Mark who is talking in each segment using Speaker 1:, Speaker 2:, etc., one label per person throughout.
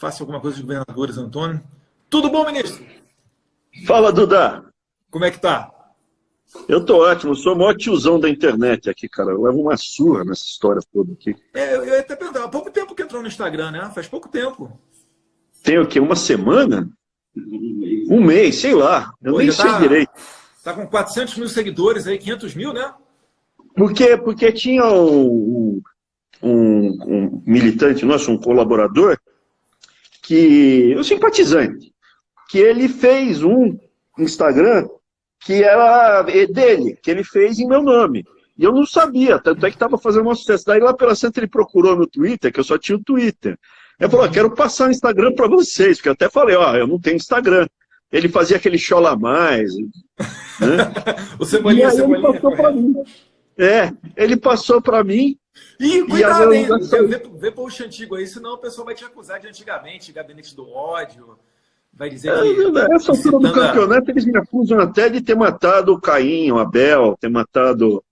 Speaker 1: faça alguma coisa de governadores, Antônio. Tudo bom, ministro?
Speaker 2: Fala, Duda.
Speaker 1: Como é que tá?
Speaker 2: Eu tô ótimo, sou o maior tiozão da internet aqui, cara. Eu levo uma surra nessa história toda aqui.
Speaker 1: Eu ia até perguntar, há pouco tempo que entrou no Instagram, né? Faz pouco tempo.
Speaker 2: Tem o quê? Uma semana? Um mês, sei lá. Eu
Speaker 1: Pô,
Speaker 2: nem
Speaker 1: já
Speaker 2: sei direito.
Speaker 1: tá com 400 mil seguidores aí, 500 mil, né?
Speaker 2: Porque tinha um militante nosso, um colaborador, um simpatizante, que ele fez um Instagram que era dele, que ele fez em meu nome. E eu não sabia, tanto é que estava fazendo um sucesso. Daí lá pela Santa ele procurou no Twitter, que eu só tinha o Twitter. Ele falou, quero passar o Instagram para vocês, porque eu até falei, eu não tenho Instagram. Ele fazia aquele chola mais, né?
Speaker 1: O Cebolinha,
Speaker 2: E aí
Speaker 1: Cebolinha,
Speaker 2: ele passou para mim. Ele passou para mim.
Speaker 1: Ih,
Speaker 2: E
Speaker 1: cuidado, hein?
Speaker 2: agora
Speaker 1: Vê post antigo aí, senão o pessoal vai te acusar de antigamente, gabinete do ódio. Vai dizer que.
Speaker 2: Nessa altura do campeonato, eles me acusam até de ter matado o Caim, o Abel, ter matado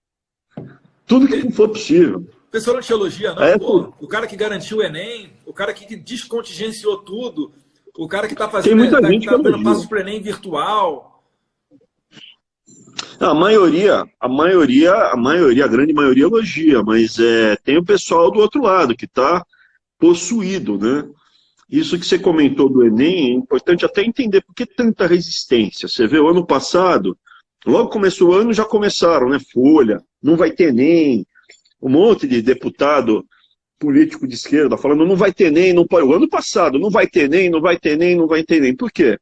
Speaker 2: tudo que não for possível.
Speaker 1: O pessoal não te elogia, não, pô. O cara que garantiu o Enem, o cara que descontingenciou tudo, o cara que tá fazendo,
Speaker 2: Tem muita gente
Speaker 1: tá
Speaker 2: que
Speaker 1: dando
Speaker 2: elogia.
Speaker 1: passos pro Enem virtual.
Speaker 2: A grande maioria elogia, mas tem o pessoal do outro lado que está possuído, né? Isso que você comentou do Enem, é importante até entender por que tanta resistência. Você vê, o ano passado, logo começou o ano, já começaram, né? Folha, não vai ter Enem, um monte de deputado político de esquerda falando não vai ter Enem, não pode. O ano passado, não vai ter Enem, não vai ter Enem, não vai ter Enem. Por quê?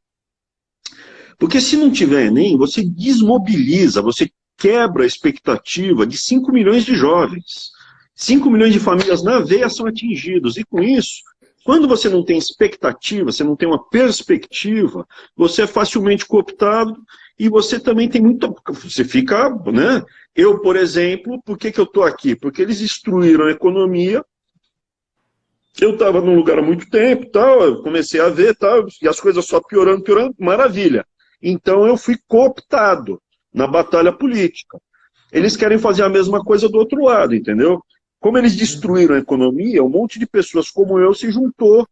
Speaker 2: Porque se não tiver Enem, você desmobiliza, você quebra a expectativa de 5 milhões de jovens. 5 milhões de famílias na veia são atingidos. E com isso, quando você não tem expectativa, você não tem uma perspectiva, você é facilmente cooptado e você também tem muita... Você fica, né? Eu, por exemplo, por que eu estou aqui? Porque eles destruíram a economia. Eu estava num lugar há muito tempo, tal, eu comecei a ver, tal, e as coisas só piorando, maravilha. Então eu fui cooptado na batalha política. Eles querem fazer a mesma coisa do outro lado, entendeu? Como eles destruíram a economia, um monte de pessoas como eu se juntou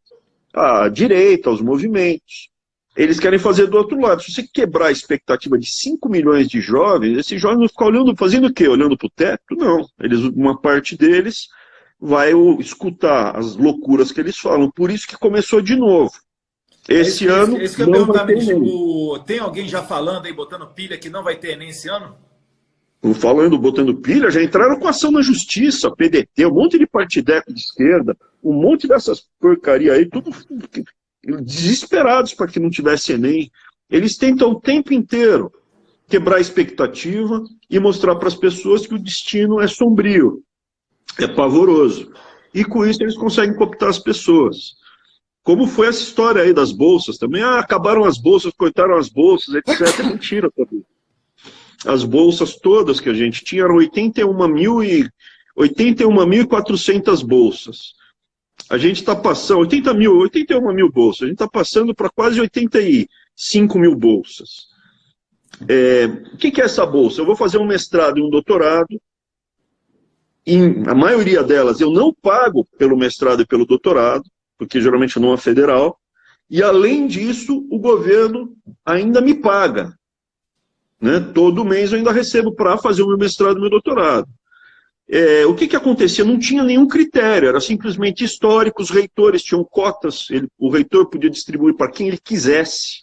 Speaker 2: à direita, aos movimentos. Eles querem fazer do outro lado. Se você quebrar a expectativa de 5 milhões de jovens, esses jovens vão ficar olhando, fazendo o quê? Olhando para o teto? Não. Uma parte deles vai escutar as loucuras que eles falam. Por isso que começou de novo. Esse ano
Speaker 1: Esse que eu ia perguntar, ministro, tem alguém já falando aí, botando pilha que não vai ter Enem esse ano?
Speaker 2: Falando, botando pilha, já entraram com ação na justiça, PDT, um monte de partideco de esquerda, um monte dessas porcaria aí, tudo desesperados para que não tivesse Enem. Eles tentam o tempo inteiro quebrar a expectativa e mostrar para as pessoas que o destino é sombrio, é pavoroso. E com isso eles conseguem cooptar as pessoas. Como foi essa história aí das bolsas também? Acabaram as bolsas, cortaram as bolsas, etc. É mentira também. As bolsas todas que a gente tinha eram 81.400 bolsas. A gente está passando, 81 mil bolsas, a gente está passando para quase 85 mil bolsas. O que é essa bolsa? Eu vou fazer um mestrado e um doutorado, e a maioria delas eu não pago pelo mestrado e pelo doutorado, porque geralmente não é federal, e além disso, o governo ainda me paga. Né? Todo mês eu ainda recebo para fazer o meu mestrado e o meu doutorado. O que acontecia? Não tinha nenhum critério, era simplesmente histórico, os reitores tinham cotas, o reitor podia distribuir para quem ele quisesse.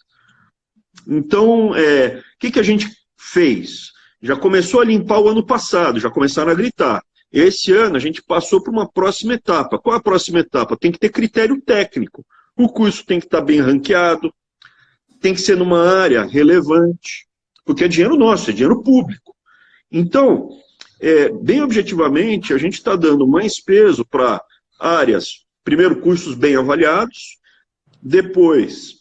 Speaker 2: Então, o que a gente fez? Já começou a limpar o ano passado, já começaram a gritar. Esse ano a gente passou para uma próxima etapa. Qual é a próxima etapa? Tem que ter critério técnico. O curso tem que estar bem ranqueado, tem que ser numa área relevante, porque é dinheiro nosso, é dinheiro público. Então, bem objetivamente, a gente está dando mais peso para áreas, primeiro, cursos bem avaliados, depois,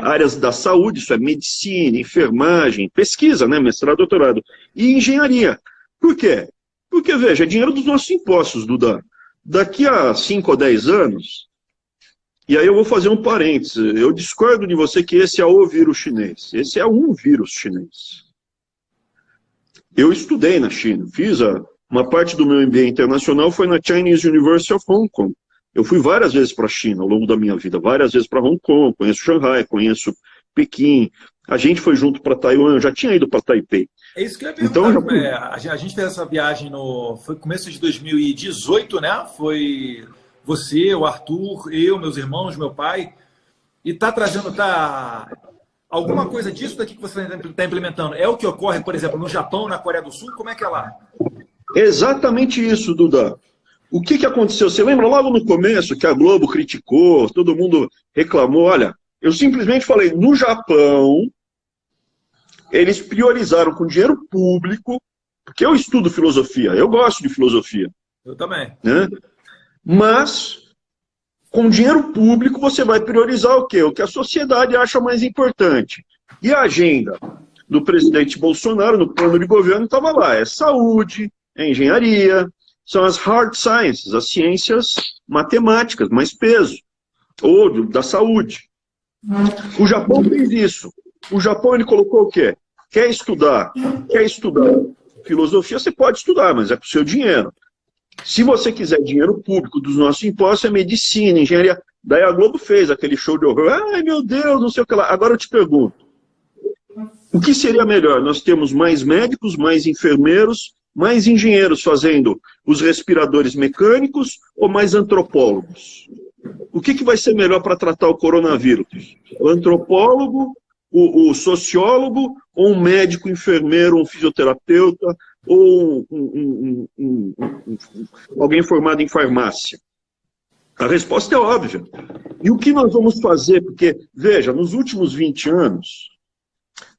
Speaker 2: áreas da saúde, isso é medicina, enfermagem, pesquisa, né, mestrado, doutorado, e engenharia. Por quê? Porque, veja, é dinheiro dos nossos impostos, Duda. Daqui a 5 ou 10 anos, e aí eu vou fazer um parênteses, eu discordo de você que esse é o vírus chinês. Esse é um vírus chinês. Eu estudei na China, uma parte do meu MBA internacional foi na Chinese University of Hong Kong. Eu fui várias vezes para a China ao longo da minha vida, várias vezes para Hong Kong, conheço Xangai, conheço Pequim. A gente foi junto para Taiwan, eu já tinha ido para Taipei.
Speaker 1: É isso que eu ia perguntar. Então, a gente fez essa viagem foi começo de 2018, né? Foi você, o Arthur, eu, meus irmãos, meu pai. E está trazendo, alguma coisa disso daqui que você está implementando? É o que ocorre, por exemplo, no Japão, na Coreia do Sul? Como é que é lá?
Speaker 2: Exatamente isso, Duda. O que aconteceu? Você lembra logo no começo que a Globo criticou, todo mundo reclamou? Olha, eu simplesmente falei, no Japão, eles priorizaram com dinheiro público, porque eu estudo filosofia, eu gosto de filosofia.
Speaker 1: Eu também.
Speaker 2: Né? Mas, com dinheiro público, você vai priorizar o quê? O que a sociedade acha mais importante. E a agenda do presidente Bolsonaro, no plano de governo, estava lá. É saúde, é engenharia, são as hard sciences, as ciências matemáticas, mais peso, ou da saúde. O Japão fez isso. O Japão, ele colocou o quê? Quer estudar filosofia, você pode estudar, mas é com o seu dinheiro. Se você quiser dinheiro público dos nossos impostos, é medicina, engenharia. Daí a Globo fez aquele show de horror. Ai, meu Deus, não sei o que lá. Agora eu te pergunto, o que seria melhor? Nós temos mais médicos, mais enfermeiros, mais engenheiros fazendo os respiradores mecânicos ou mais antropólogos? O que vai ser melhor para tratar o coronavírus? O antropólogo, o sociólogo, ou um médico, enfermeiro, um fisioterapeuta, ou alguém formado em farmácia? A resposta é óbvia. E o que nós vamos fazer? Porque, veja, nos últimos 20 anos,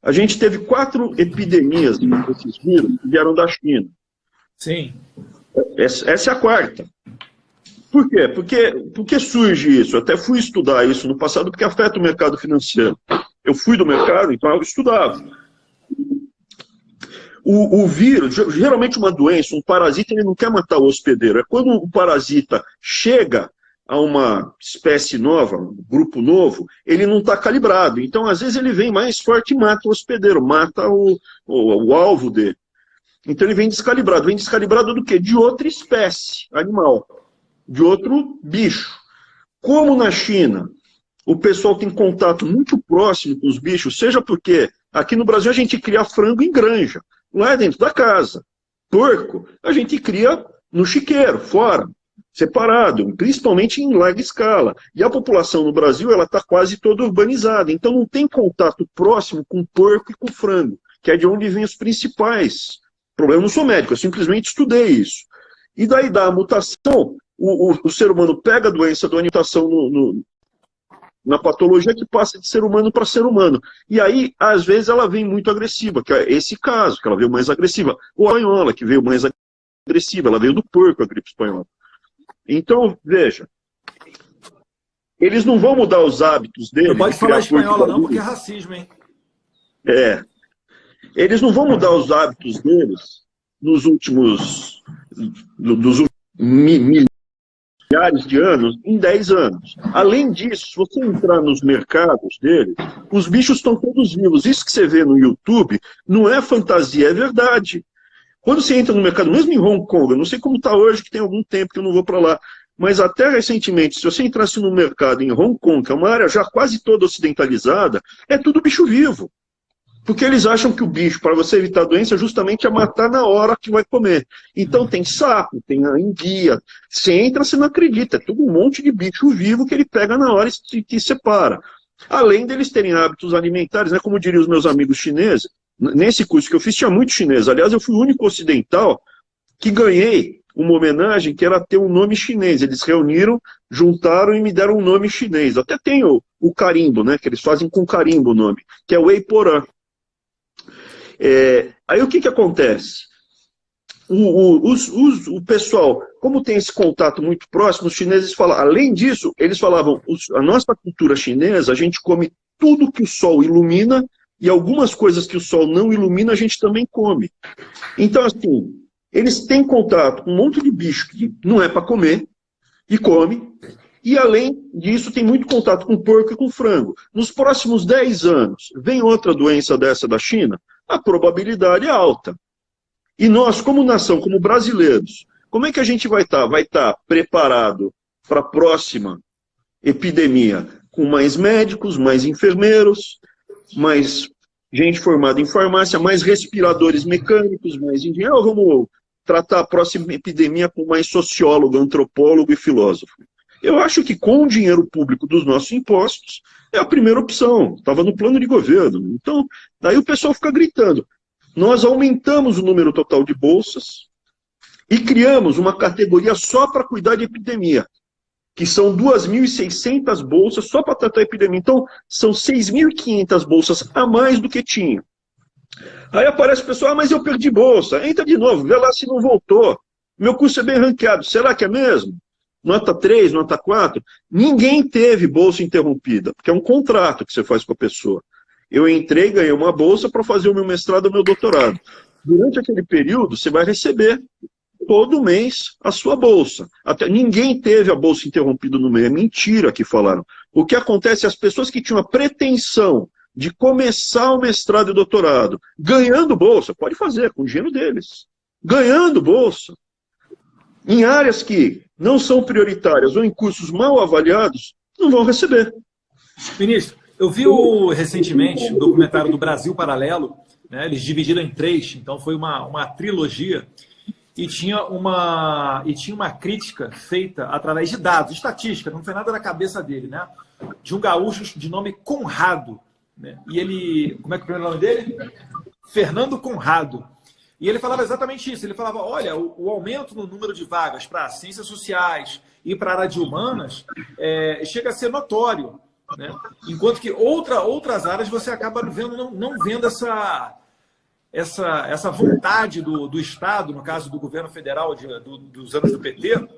Speaker 2: a gente teve 4 epidemias desses vírus que vieram da China.
Speaker 1: Sim.
Speaker 2: Essa é a 4ª. Por quê? Porque surge isso. Eu até fui estudar isso no passado, porque afeta o mercado financeiro. Eu fui do mercado, então eu estudava. O vírus, geralmente uma doença, um parasita, ele não quer matar o hospedeiro. É quando o parasita chega a uma espécie nova, um grupo novo, ele não está calibrado. Então, às vezes, ele vem mais forte e mata o hospedeiro, mata o alvo dele. Então, ele vem descalibrado. Vem descalibrado do quê? De outra espécie animal, de outro bicho. Como na China, o pessoal tem contato muito próximo com os bichos, seja porque aqui no Brasil a gente cria frango em granja, lá dentro da casa. Porco, a gente cria no chiqueiro, fora, separado, principalmente em larga escala. E a população no Brasil, ela está quase toda urbanizada, então não tem contato próximo com porco e com frango, que é de onde vêm os principais problemas. Eu não sou médico, eu simplesmente estudei isso. E daí dá a mutação, o ser humano pega a doença da mutação na patologia que passa de ser humano para ser humano. E aí, às vezes, ela vem muito agressiva, que é esse caso, que ela veio mais agressiva. Ou a espanhola, que veio mais agressiva, ela veio do porco, a gripe espanhola. Então, veja, eles não vão mudar os hábitos deles.
Speaker 1: Não pode falar espanhola não, porque é racismo, hein?
Speaker 2: Eles não vão mudar os hábitos deles nos últimos milhares de anos, em 10 anos. Além disso, se você entrar nos mercados deles, os bichos estão todos vivos. Isso que você vê no YouTube não é fantasia, é verdade. Quando você entra no mercado, mesmo em Hong Kong, eu não sei como está hoje, que tem algum tempo que eu não vou para lá, mas até recentemente, se você entrasse no mercado em Hong Kong, que é uma área já quase toda ocidentalizada, é tudo bicho vivo. Porque eles acham que o bicho, para você evitar a doença, justamente é matar na hora que vai comer. Então tem sapo, tem a enguia. Você entra, você não acredita. É tudo um monte de bicho vivo que ele pega na hora e que separa. Além deles terem hábitos alimentares, né, como diriam os meus amigos chineses, nesse curso que eu fiz tinha muito chinês. Aliás, eu fui o único ocidental que ganhei uma homenagem que era ter um nome chinês. Eles reuniram, juntaram e me deram um nome chinês. Até tem o carimbo, né, que eles fazem com carimbo o nome, que é o Eiporã. Aí o que acontece? O pessoal, como tem esse contato muito próximo, os chineses falam, além disso, eles falavam, a nossa cultura chinesa, a gente come tudo que o sol ilumina e algumas coisas que o sol não ilumina, a gente também come. Então, assim, eles têm contato com um monte de bicho que não é para comer, e come, e além disso tem muito contato com porco e com frango. Nos próximos 10 anos, vem outra doença dessa da China, a probabilidade é alta. E nós, como nação, como brasileiros, como é que a gente vai estar? Vai estar preparado para a próxima epidemia com mais médicos, mais enfermeiros, mais gente formada em farmácia, mais respiradores mecânicos, mais engenheiros. Vamos tratar a próxima epidemia com mais sociólogo, antropólogo e filósofo. Eu acho que com o dinheiro público dos nossos impostos é a primeira opção. Estava no plano de governo. Então, daí o pessoal fica gritando. Nós aumentamos o número total de bolsas e criamos uma categoria só para cuidar de epidemia, que são 2.600 bolsas só para tratar a epidemia. Então, são 6.500 bolsas a mais do que tinha. Aí aparece o pessoal, mas eu perdi bolsa. Entra de novo, vê lá se não voltou. Meu curso é bem ranqueado. Será que é mesmo? Nota 3, nota 4. Ninguém teve bolsa interrompida, porque é um contrato que você faz com a pessoa. Eu entrei e ganhei uma bolsa para fazer o meu mestrado ou meu doutorado. Durante aquele período, você vai receber todo mês a sua bolsa. Até ninguém teve a bolsa interrompida no meio. É mentira que falaram. O que acontece é as pessoas que tinham a pretensão de começar o mestrado e doutorado ganhando bolsa, pode fazer, com o dinheiro deles. Ganhando bolsa. Em áreas que não são prioritárias ou em cursos mal avaliados, não vão receber.
Speaker 1: Ministro, eu vi recentemente o documentário do Brasil Paralelo, né? Eles dividiram em 3, então foi uma trilogia, e tinha uma crítica feita através de dados, estatística, não foi nada da cabeça dele, né? De um gaúcho de nome Conrado, né? E ele, como é que é o primeiro nome dele? Fernando Conrado. E ele falava exatamente isso. Ele falava, olha, o aumento no número de vagas para ciências sociais e para a área de humanas chega a ser notório, né? Enquanto que outras áreas você acaba não vendo essa vontade do Estado, no caso do governo federal dos anos do PT,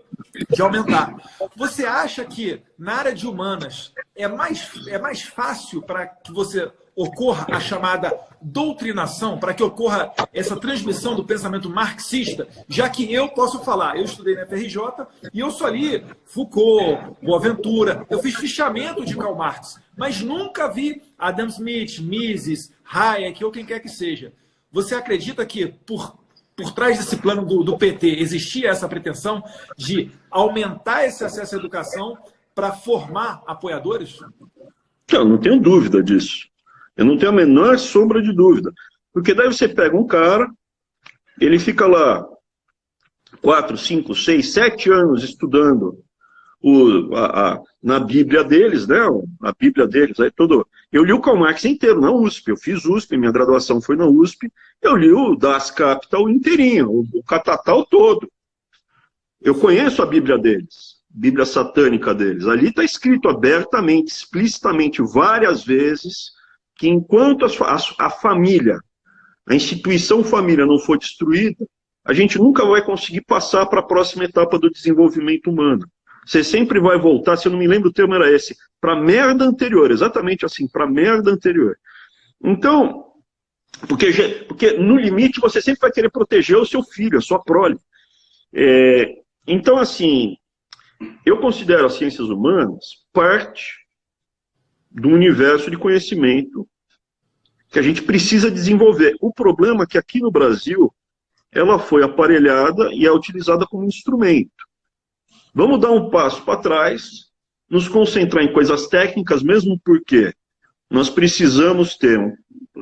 Speaker 1: de aumentar. Você acha que na área de humanas é mais fácil para que você ocorra a chamada doutrinação, para que ocorra essa transmissão do pensamento marxista, já que eu posso falar, eu estudei na FRJ e eu só li Foucault, Boaventura, eu fiz fichamento de Karl Marx, mas nunca vi Adam Smith, Mises, Hayek ou quem quer que seja. Você acredita que por trás desse plano do PT existia essa pretensão de aumentar esse acesso à educação para formar apoiadores?
Speaker 2: Eu não tenho dúvida disso. Eu não tenho a menor sombra de dúvida. Porque daí você pega um cara, ele fica lá 4, 5, 6, 7 anos estudando na Bíblia deles, né? A Bíblia deles, aí todo. Eu li o Karl Marx inteiro na USP, eu fiz USP, minha graduação foi na USP, eu li o Das Kapital inteirinho, o Catatal todo. Eu conheço a Bíblia deles, Bíblia satânica deles. Ali está escrito abertamente, explicitamente, várias vezes, que enquanto a família, a instituição família não for destruída, a gente nunca vai conseguir passar para a próxima etapa do desenvolvimento humano. Você sempre vai voltar, se eu não me lembro o termo era esse, para a merda anterior, exatamente assim, para a merda anterior. Então, porque no limite você sempre vai querer proteger o seu filho, a sua prole. Então, assim, eu considero as ciências humanas parte do universo de conhecimento que a gente precisa desenvolver. O problema é que aqui no Brasil ela foi aparelhada e é utilizada como instrumento. Vamos dar um passo para trás, nos concentrar em coisas técnicas, mesmo porque nós precisamos ter um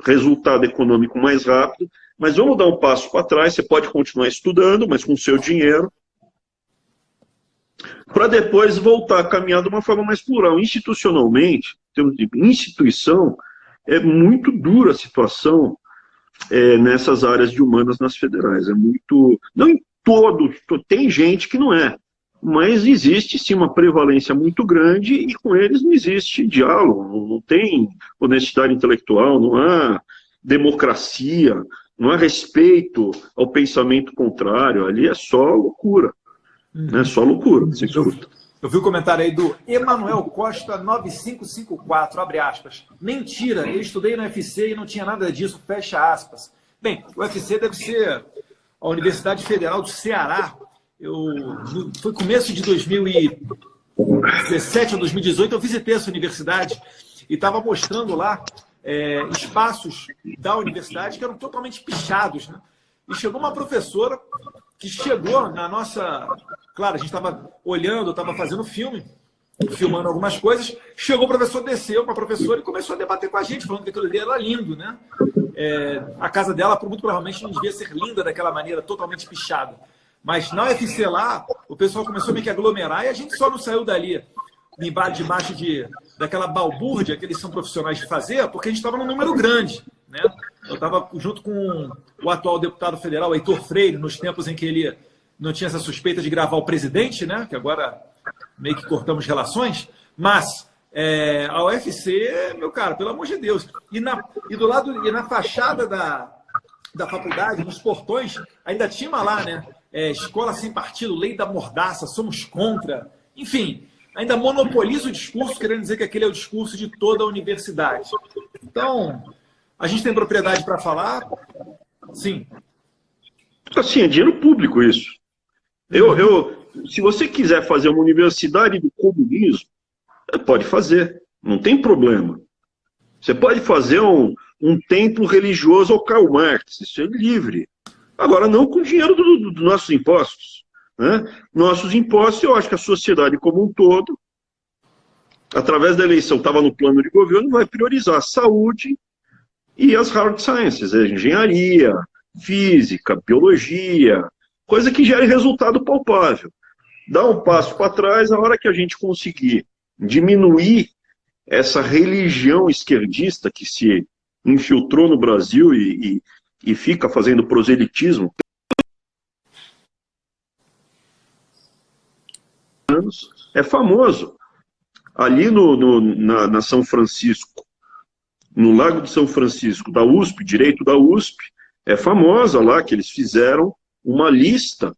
Speaker 2: resultado econômico mais rápido, mas vamos dar um passo para trás, você pode continuar estudando, mas com o seu dinheiro, para depois voltar a caminhar de uma forma mais plural. Institucionalmente, em termos de instituição, é muito dura a situação nessas áreas de humanas nas federais. É muito... Não em todo, tem gente que não é, mas existe sim uma prevalência muito grande e com eles não existe diálogo, não tem honestidade intelectual, não há democracia, não há respeito ao pensamento contrário, ali é só loucura. É só loucura.
Speaker 1: Eu vi o comentário aí do Emanuel Costa 9554, abre aspas. Mentira, eu estudei no UFC e não tinha nada disso, fecha aspas. Bem, o UFC deve ser a Universidade Federal do Ceará. Foi começo de 2017 ou 2018, eu visitei essa universidade e estava mostrando lá espaços da universidade que eram totalmente pichados, né? E chegou uma professora que chegou na nossa claro, a gente estava olhando, estava fazendo filme, filmando algumas coisas, chegou o professor, desceu com a professora e começou a debater com a gente, falando que aquilo ali era lindo, né? A casa dela, muito provavelmente, não devia ser linda daquela maneira, totalmente pichada. Mas na UFC lá, o pessoal começou a meio que aglomerar e a gente só não saiu dali, debaixo daquela balbúrdia que eles são profissionais de fazer, porque a gente estava num número grande, né? Eu estava junto com o atual deputado federal, Heitor Freire, nos tempos em que ele não tinha essa suspeita de gravar o presidente, né? Que agora meio que cortamos relações, mas a UFC, meu cara, pelo amor de Deus. E na fachada da faculdade, nos portões, ainda tinha lá, né? Escola sem partido, lei da mordaça, somos contra. Enfim, ainda monopoliza o discurso, querendo dizer que aquele é o discurso de toda a universidade. Então, a gente tem propriedade para falar? Sim.
Speaker 2: Assim, é dinheiro público isso. Se você quiser fazer uma universidade do comunismo, pode fazer, não tem problema. Você pode fazer um templo religioso ao Karl Marx, isso é livre. Agora, não com dinheiro dos nossos impostos. Né? Nossos impostos, eu acho que a sociedade como um todo, através da eleição, estava no plano de governo, vai priorizar a saúde e as hard sciences, engenharia, física, biologia, coisa que gere resultado palpável. Dá um passo para trás, a hora que a gente conseguir diminuir essa religião esquerdista que se infiltrou no Brasil e fica fazendo proselitismo, é famoso. Ali na São Francisco, no Lago de São Francisco, da USP, direito da USP, é famosa lá que eles fizeram uma lista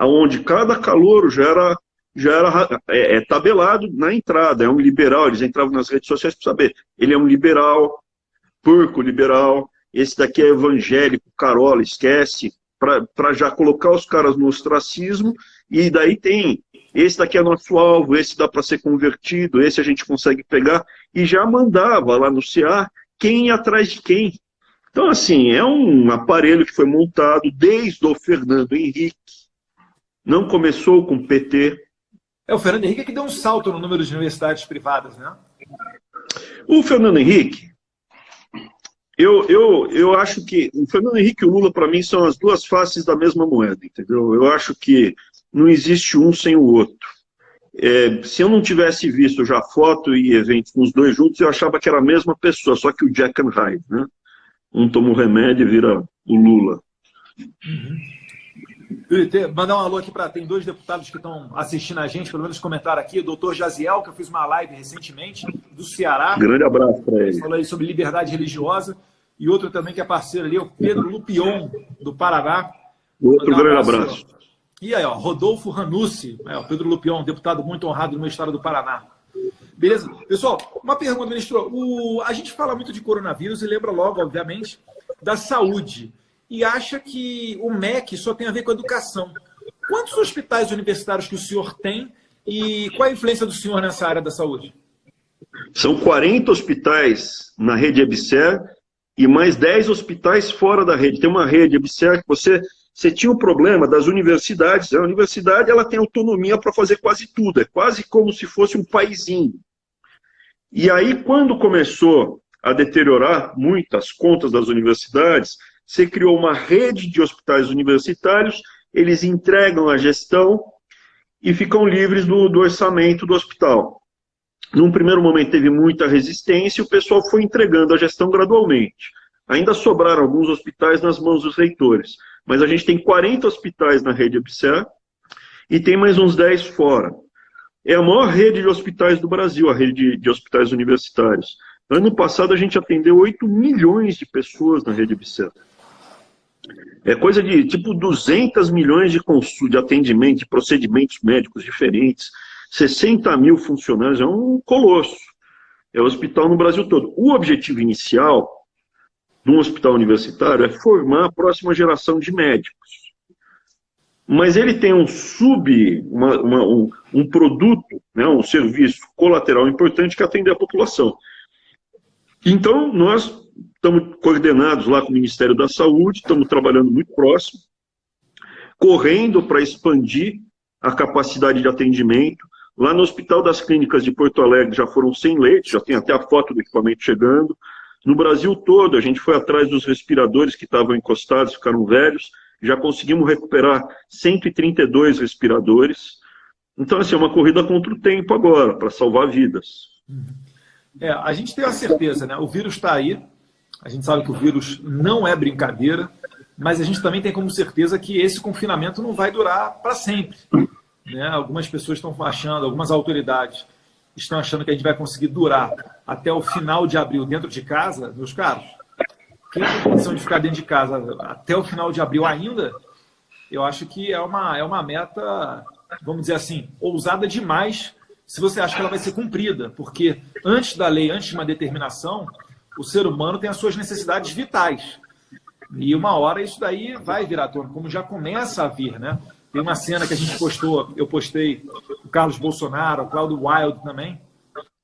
Speaker 2: onde cada calouro já era tabelado na entrada, é um liberal, eles entravam nas redes sociais para saber, ele é um liberal, porco liberal, esse daqui é evangélico, carola, esquece, para já colocar os caras no ostracismo, e daí tem, esse daqui é nosso alvo, esse dá para ser convertido, esse a gente consegue pegar, e já mandava lá no CA quem ia atrás de quem. Então, assim, é um aparelho que foi montado desde o Fernando Henrique, não começou com o PT.
Speaker 1: O Fernando Henrique que deu um salto no número de universidades privadas, né?
Speaker 2: O Fernando Henrique, eu acho que o Fernando Henrique e o Lula, para mim, são as duas faces da mesma moeda, entendeu? Eu acho que não existe um sem o outro. Se eu não tivesse visto já foto e eventos com os dois juntos, eu achava que era a mesma pessoa, só que o Jack and Hyde, né? Um toma o remédio e vira o Lula.
Speaker 1: Mandar um alô aqui para... Tem dois deputados que estão assistindo a gente, pelo menos comentaram aqui. O doutor Jaziel, que eu fiz uma live recentemente, do Ceará.
Speaker 2: Grande abraço para ele.
Speaker 1: Falou aí sobre liberdade religiosa. E outro também que é parceiro ali, o Pedro Lupion, do Paraná.
Speaker 2: Outro grande abraço.
Speaker 1: E aí, ó, Rodolfo Ranucci, o Pedro Lupion, deputado muito honrado no meu estado do Paraná. Beleza? Pessoal, uma pergunta, ministro. A gente fala muito de coronavírus e lembra logo, obviamente, da saúde. E acha que o MEC só tem a ver com a educação. Quantos hospitais universitários que o senhor tem e qual a influência do senhor nessa área da saúde?
Speaker 2: São 40 hospitais na rede EBSER e mais 10 hospitais fora da rede. Tem uma rede EBSER que você tinha o problema das universidades. A universidade ela tem autonomia para fazer quase tudo. É quase como se fosse um paizinho. E aí, quando começou a deteriorar muito as contas das universidades, você criou uma rede de hospitais universitários, eles entregam a gestão e ficam livres do orçamento do hospital. Num primeiro momento teve muita resistência e o pessoal foi entregando a gestão gradualmente. Ainda sobraram alguns hospitais nas mãos dos reitores, mas a gente tem 40 hospitais na rede EBSER e tem mais uns 10 fora. É a maior rede de hospitais do Brasil, a rede de hospitais universitários. Ano passado a gente atendeu 8 milhões de pessoas na rede EBSER. É coisa de tipo 200 milhões de atendimento, de procedimentos médicos diferentes, 60 mil funcionários, é um colosso. É o hospital no Brasil todo. O objetivo inicial de um hospital universitário é formar a próxima geração de médicos. Mas ele tem um produto, né, um serviço colateral importante que é atender a população. Então, nós estamos coordenados lá com o Ministério da Saúde, estamos trabalhando muito próximo, correndo para expandir a capacidade de atendimento. Lá no Hospital das Clínicas de Porto Alegre já foram 100 leitos, já tem até a foto do equipamento chegando. No Brasil todo, a gente foi atrás dos respiradores que estavam encostados, ficaram velhos, já conseguimos recuperar 132 respiradores. Então, assim, é uma corrida contra o tempo agora, para salvar vidas.
Speaker 1: A gente tem a certeza, né? O vírus está aí, a gente sabe que o vírus não é brincadeira, mas a gente também tem como certeza que esse confinamento não vai durar para sempre. Né? Algumas pessoas estão achando, algumas autoridades estão achando que a gente vai conseguir durar até o final de abril dentro de casa. Meus caros, quem tem condição de ficar dentro de casa até o final de abril ainda, eu acho que é uma meta, vamos dizer assim, ousada demais, se você acha que ela vai ser cumprida, porque antes da lei, antes de uma determinação, o ser humano tem as suas necessidades vitais. E uma hora isso daí vai virar à tona, como já começa a vir, né? Tem uma cena que a gente postou, eu postei, o Carlos Bolsonaro, o Cláudio Wild também,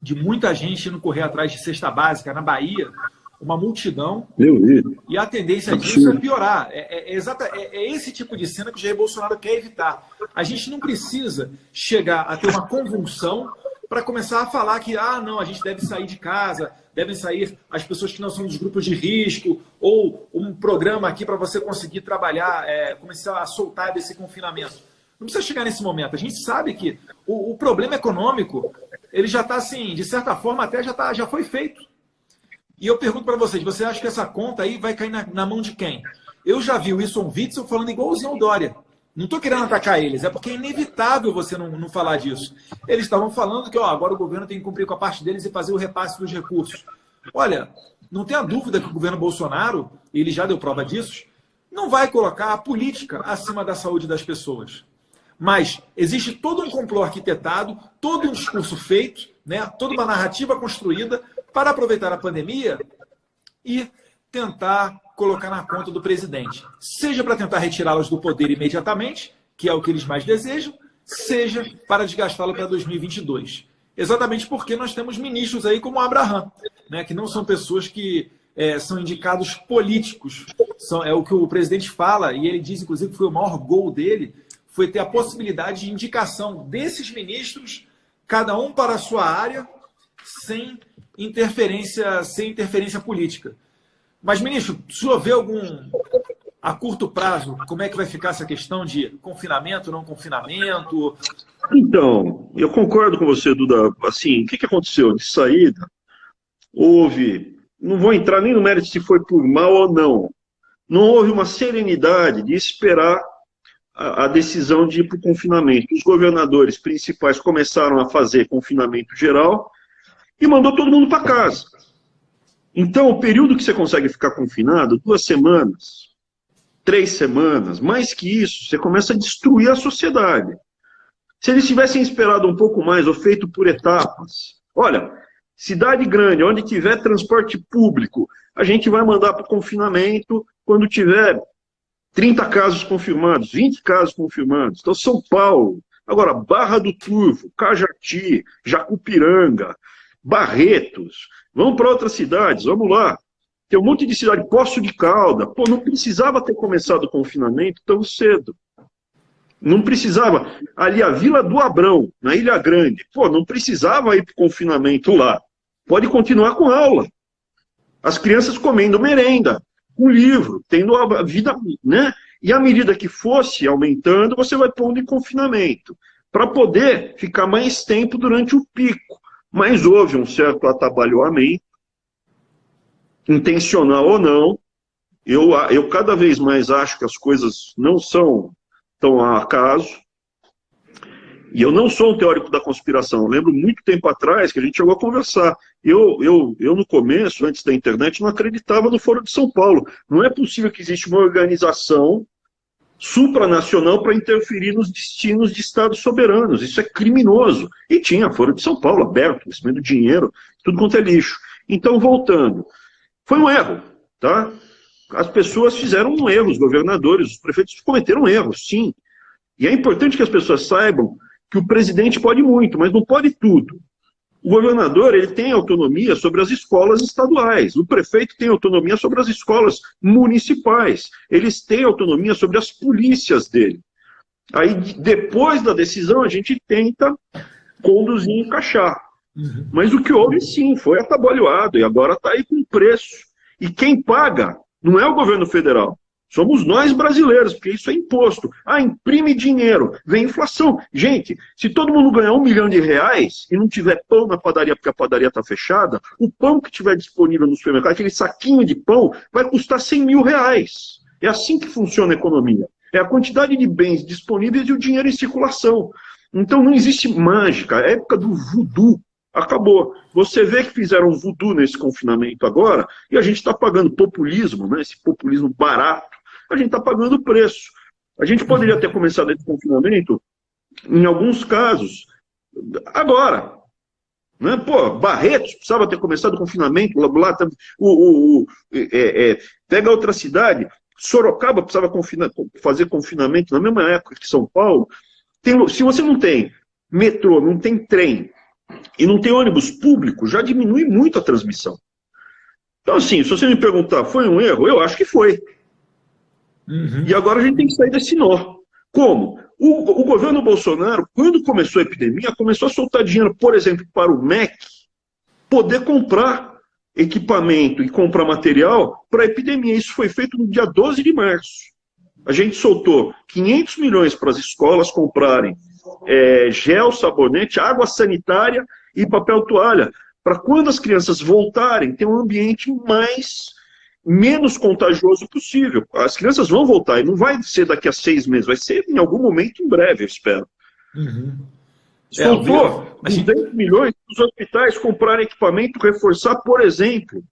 Speaker 1: de muita gente indo correr atrás de cesta básica na Bahia, uma multidão, e a tendência disso é piorar. É esse tipo de cena que o Jair Bolsonaro quer evitar. A gente não precisa chegar a ter uma convulsão para começar a falar que, não, a gente deve sair de casa, devem sair as pessoas que não são dos grupos de risco, ou um programa aqui para você conseguir trabalhar, começar a soltar desse confinamento. Não precisa chegar nesse momento. A gente sabe que o problema econômico, ele já está assim, de certa forma, até já foi feito. E eu pergunto para vocês, você acha que essa conta aí vai cair na mão de quem? Eu já vi o Wilson Witzel falando igualzinho ao Dória. Não estou querendo atacar eles, é porque é inevitável você não falar disso. Eles estavam falando que agora o governo tem que cumprir com a parte deles e fazer o repasse dos recursos. Olha, não tenha dúvida que o governo Bolsonaro, ele já deu prova disso, não vai colocar a política acima da saúde das pessoas. Mas existe todo um complô arquitetado, todo um discurso feito, né, toda uma narrativa construída para aproveitar a pandemia e tentar colocar na conta do presidente. Seja para tentar retirá-los do poder imediatamente, que é o que eles mais desejam, seja para desgastá-lo para 2022. Exatamente porque nós temos ministros aí como Abraham, né, que não são pessoas que são indicados políticos. É o que o presidente fala, e ele diz, inclusive, que foi o maior gol dele, foi ter a possibilidade de indicação desses ministros, cada um para a sua área, sem interferência política. Mas, ministro, o senhor vê a curto prazo, como é que vai ficar essa questão de confinamento, não confinamento?
Speaker 2: Então, eu concordo com você, Duda. Assim, o que aconteceu? De saída, não vou entrar nem no mérito se foi por mal ou não houve uma serenidade de esperar a decisão de ir para o confinamento. Os governadores principais começaram a fazer confinamento geral e mandou todo mundo para casa. Então, o período que você consegue ficar confinado, 2 semanas, 3 semanas, mais que isso, você começa a destruir a sociedade. Se eles tivessem esperado um pouco mais, ou feito por etapas, olha, cidade grande, onde tiver transporte público, a gente vai mandar para o confinamento quando tiver 30 casos confirmados, 20 casos confirmados. Então, São Paulo, agora Barra do Turvo, Cajati, Jacupiranga, Barretos, vamos para outras cidades, vamos lá. Tem um monte de cidade, Poço de Calda. Pô, não precisava ter começado o confinamento tão cedo. Não precisava. Ali, a Vila do Abrão, na Ilha Grande. Pô, não precisava ir para o confinamento lá. Pode continuar com aula. As crianças comendo merenda, com livro, tendo a vida, né? E à medida que fosse aumentando, você vai pondo em confinamento, para poder ficar mais tempo durante o pico. Mas houve um certo atabalhoamento, intencional ou não. Eu cada vez mais acho que as coisas não são tão a acaso. E eu não sou um teórico da conspiração. Eu lembro muito tempo atrás que a gente chegou a conversar. Eu no começo, antes da internet, não acreditava no Foro de São Paulo. Não é possível que exista uma organização supranacional para interferir nos destinos de estados soberanos. Isso é criminoso. E tinha Foro de São Paulo aberto, recebendo dinheiro, tudo quanto é lixo. Então, voltando. Foi um erro, tá? As pessoas fizeram um erro, os governadores, os prefeitos cometeram erros, sim. E é importante que as pessoas saibam que o presidente pode muito, mas não pode tudo. O governador, ele tem autonomia sobre as escolas estaduais. O prefeito tem autonomia sobre as escolas municipais. Eles têm autonomia sobre as polícias dele. Aí, depois da decisão, a gente tenta conduzir e encaixar. Mas o que houve, sim, foi atabalhoado, e agora está aí com preço. E quem paga não é o governo federal, somos nós brasileiros, porque isso é imposto. Ah, imprime dinheiro, vem inflação. Gente, se todo mundo ganhar R$1 milhão e não tiver pão na padaria porque a padaria está fechada, o pão que tiver disponível no supermercado, aquele saquinho de pão, vai custar R$100 mil. É assim que funciona a economia. É a quantidade de bens disponíveis e o dinheiro em circulação. Então não existe mágica. A época do voodoo acabou. Você vê que fizeram voodoo nesse confinamento agora, e a gente está pagando populismo, né, esse populismo barato, a gente está pagando o preço. A gente poderia ter começado esse confinamento, em alguns casos, agora. Né? Pô, Barretos precisava ter começado o confinamento, lá, pega outra cidade, Sorocaba precisava fazer confinamento na mesma época que São Paulo. Se você não tem metrô, não tem trem, e não tem ônibus público, já diminui muito a transmissão. Então, assim, se você me perguntar, foi um erro? Eu acho que foi. E agora a gente tem que sair desse nó. Como? O governo Bolsonaro, quando começou a epidemia, começou a soltar dinheiro, por exemplo, para o MEC poder comprar equipamento e comprar material para a epidemia. Isso foi feito no dia 12 de março. A gente soltou 500 milhões para as escolas comprarem gel, sabonete, água sanitária e papel toalha, para quando as crianças voltarem, ter um ambiente menos contagioso possível. As crianças vão voltar, e não vai ser daqui a 6 meses, vai ser em algum momento em breve, eu espero. Soltou 200 milhões para os hospitais comprarem equipamento, reforçar, por exemplo.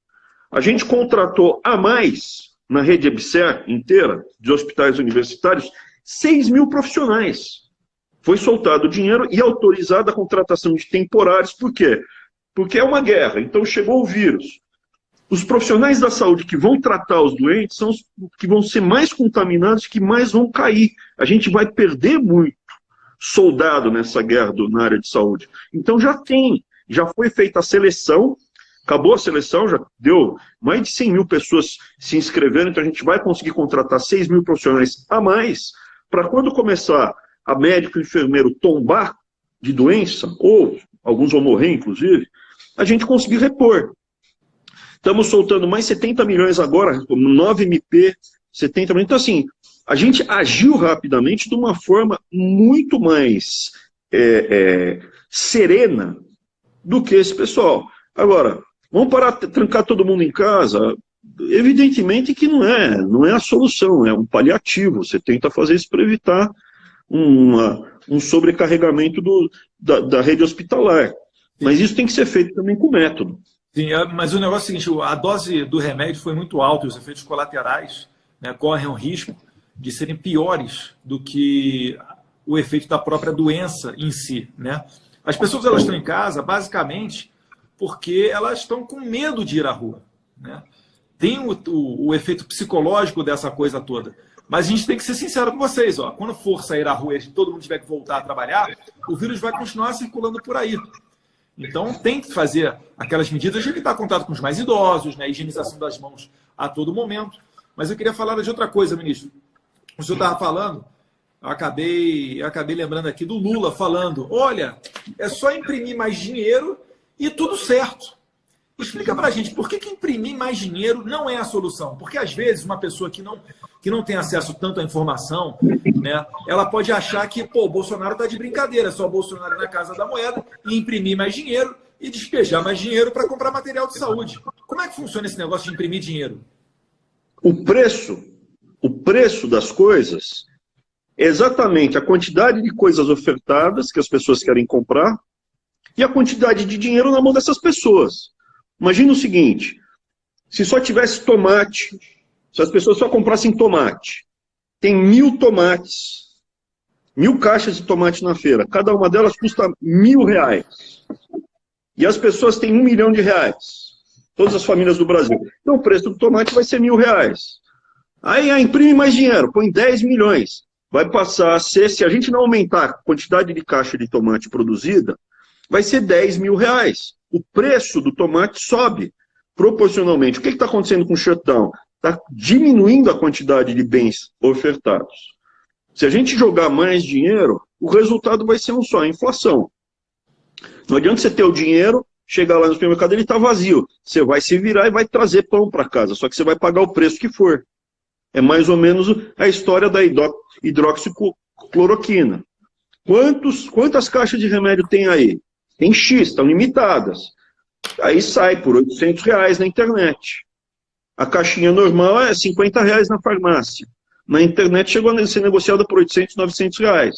Speaker 2: A gente contratou a mais, na rede EBSER inteira, de hospitais universitários, 6 mil profissionais. Foi soltado o dinheiro e autorizada a contratação de temporários. Por quê? Porque é uma guerra, então chegou o vírus. Os profissionais da saúde que vão tratar os doentes são os que vão ser mais contaminados, que mais vão cair. A gente vai perder muito soldado nessa guerra na área de saúde. Então já foi feita a seleção, acabou a seleção, já deu mais de 100 mil pessoas se inscrevendo, então a gente vai conseguir contratar 6 mil profissionais a mais, para quando começar a médico e enfermeiro tombar de doença, ou alguns vão morrer, inclusive, a gente conseguir repor. Estamos soltando mais 70 milhões agora, 9 MP, 70 milhões. Então, assim, a gente agiu rapidamente de uma forma muito mais serena do que esse pessoal. Agora, vamos parar de trancar todo mundo em casa? Evidentemente que não é a solução, é um paliativo. Você tenta fazer isso para evitar um sobrecarregamento da rede hospitalar. Mas isso tem que ser feito também com método.
Speaker 1: Sim, mas o negócio é o seguinte, a dose do remédio foi muito alta, os efeitos colaterais, né, correm o risco de serem piores do que o efeito da própria doença em si. Né? As pessoas elas estão em casa, basicamente, porque elas estão com medo de ir à rua. Né? Tem o efeito psicológico dessa coisa toda. Mas a gente tem que ser sincero com vocês. Ó, quando for sair à rua e todo mundo tiver que voltar a trabalhar, o vírus vai continuar circulando por aí. Então, tem que fazer aquelas medidas de evitar contato com os mais idosos, né? Higienização das mãos a todo momento. Mas eu queria falar de outra coisa, ministro. O senhor estava falando, eu acabei lembrando aqui do Lula falando, olha, é só imprimir mais dinheiro e tudo certo. Explica para a gente, por que imprimir mais dinheiro não é a solução? Porque, às vezes, uma pessoa que não tem acesso tanto à informação, né, ela pode achar que, o Bolsonaro está de brincadeira, só o Bolsonaro na Casa da Moeda, e imprimir mais dinheiro e despejar mais dinheiro para comprar material de saúde. Como é que funciona esse negócio de imprimir dinheiro?
Speaker 2: O preço das coisas é exatamente a quantidade de coisas ofertadas que as pessoas querem comprar e a quantidade de dinheiro na mão dessas pessoas. Imagina o seguinte, se só tivesse tomate, se as pessoas só comprassem tomate, tem 1.000 tomates, 1.000 caixas de tomate na feira, cada uma delas custa R$1.000. E as pessoas têm R$1 milhão, todas as famílias do Brasil. Então o preço do tomate vai ser R$1.000. Aí imprime mais dinheiro, põe 10 milhões. Vai passar a ser, se a gente não aumentar a quantidade de caixa de tomate produzida, vai ser R$10 mil. O preço do tomate sobe proporcionalmente. O que está acontecendo com o shutdown? Está diminuindo a quantidade de bens ofertados. Se a gente jogar mais dinheiro, o resultado vai ser um só, a inflação. Não adianta você ter o dinheiro, chegar lá no supermercado, ele está vazio. Você vai se virar e vai trazer pão para casa, só que você vai pagar o preço que for. É mais ou menos a história da hidroxicloroquina. Quantas caixas de remédio tem aí? Tem X, estão limitadas. Aí sai por R$800 na internet. A caixinha normal é R$50 na farmácia. Na internet chegou a ser negociada por R$800, R$900.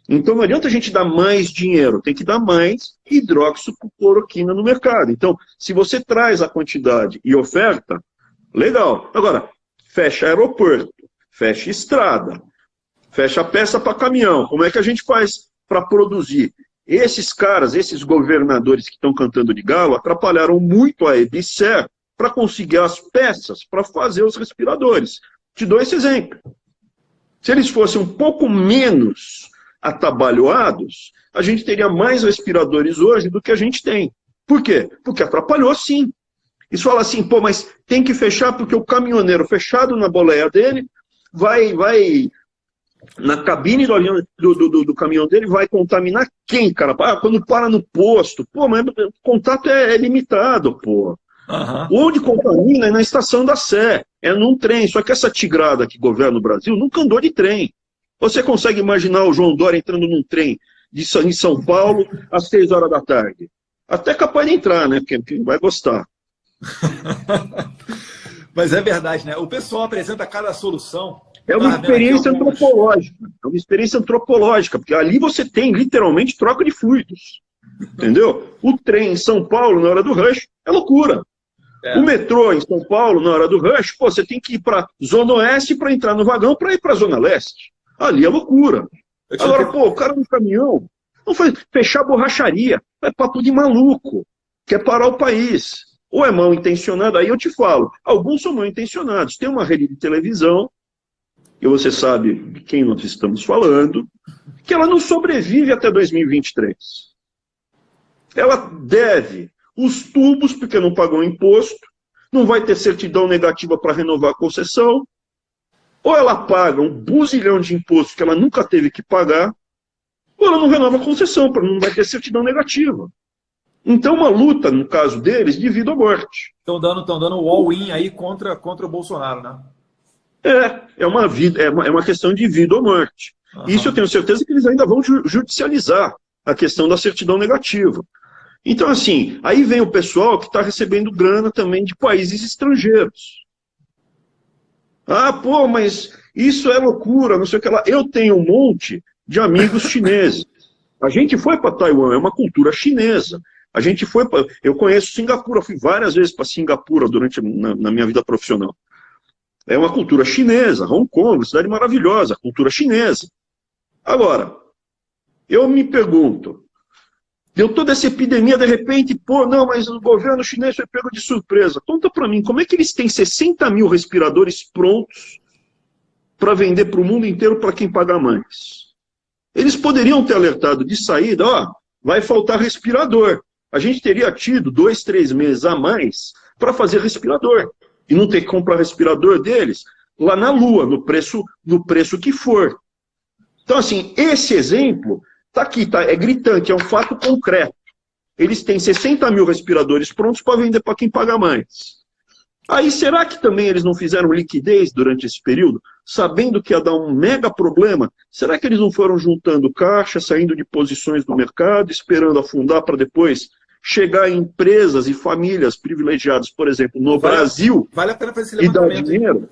Speaker 2: Então não adianta a gente dar mais dinheiro, tem que dar mais hidroxicloroquina no mercado. Então, se você traz a quantidade e oferta, legal. Agora, fecha aeroporto, fecha estrada, fecha peça para caminhão. Como é que a gente faz para produzir? Esses caras, esses governadores que estão cantando de galo, atrapalharam muito a EBSER para conseguir as peças para fazer os respiradores. Te dou esse exemplo. Se eles fossem um pouco menos atabalhoados, a gente teria mais respiradores hoje do que a gente tem. Por quê? Porque atrapalhou sim. Isso fala assim, pô, mas tem que fechar porque o caminhoneiro fechado na boleia dele vai na cabine do caminhão dele, vai contaminar quem, cara? Ah, quando para no posto. Pô, mas o contato é limitado, pô. Uhum. Onde contamina é na estação da Sé, é num trem. Só que essa tigrada que governa o Brasil nunca andou de trem. Você consegue imaginar o João Dória entrando num trem em São Paulo às 6 horas da tarde? Até capaz de entrar, né? Porque vai gostar.
Speaker 1: Mas é verdade, né? O pessoal apresenta cada solução.
Speaker 2: É uma experiência antropológica. É uma experiência antropológica, porque ali você tem literalmente troca de fluidos. Entendeu? O trem em São Paulo, na hora do rush, é loucura. O metrô em São Paulo, na hora do rush, pô, você tem que ir para Zona Oeste para entrar no vagão para ir para Zona Leste. Ali é loucura. Agora, pô, o cara no caminhão não faz fechar a borracharia. É papo de maluco. Quer parar o país. Ou é mal intencionado, aí eu te falo. Alguns são mal intencionados. Tem uma rede de televisão, e você sabe de quem nós estamos falando, que ela não sobrevive até 2023. Ela deve os tubos, porque não pagou imposto, não vai ter certidão negativa para renovar a concessão, ou ela paga um buzilhão de impostos que ela nunca teve que pagar, ou ela não renova a concessão, porque não vai ter certidão negativa. Então, uma luta, no caso deles, de vida ou morte.
Speaker 1: Estão dando o all-in aí contra o Bolsonaro, né?
Speaker 2: É uma questão de vida ou morte. Uhum. Isso eu tenho certeza que eles ainda vão judicializar a questão da certidão negativa. Então, assim, aí vem o pessoal que está recebendo grana também de países estrangeiros. Ah, pô, mas isso é loucura, não sei o que lá. Eu tenho um monte de amigos chineses. A gente foi para Taiwan, é uma cultura chinesa. A gente foi para... Eu conheço Singapura, fui várias vezes para Singapura na minha vida profissional. É uma cultura chinesa, Hong Kong, cidade maravilhosa, cultura chinesa. Agora, eu me pergunto, deu toda essa epidemia, de repente, pô, não, mas o governo chinês foi pego de surpresa. Conta para mim, como é que eles têm 60 mil respiradores prontos para vender para o mundo inteiro para quem paga mais? Eles poderiam ter alertado de saída, ó, vai faltar respirador. A gente teria tido 2, 3 meses a mais para fazer respirador. E não ter que comprar respirador deles lá na Lua, no preço que for. Então, assim, esse exemplo está aqui, é gritante, é um fato concreto. Eles têm 60 mil respiradores prontos para vender para quem paga mais. Aí, será que também eles não fizeram liquidez durante esse período, sabendo que ia dar um mega problema? Será que eles não foram juntando caixa, saindo de posições do mercado, esperando afundar para depois chegar em empresas e famílias privilegiadas, por exemplo, no Brasil,
Speaker 1: vale a pena fazer esse levantamento,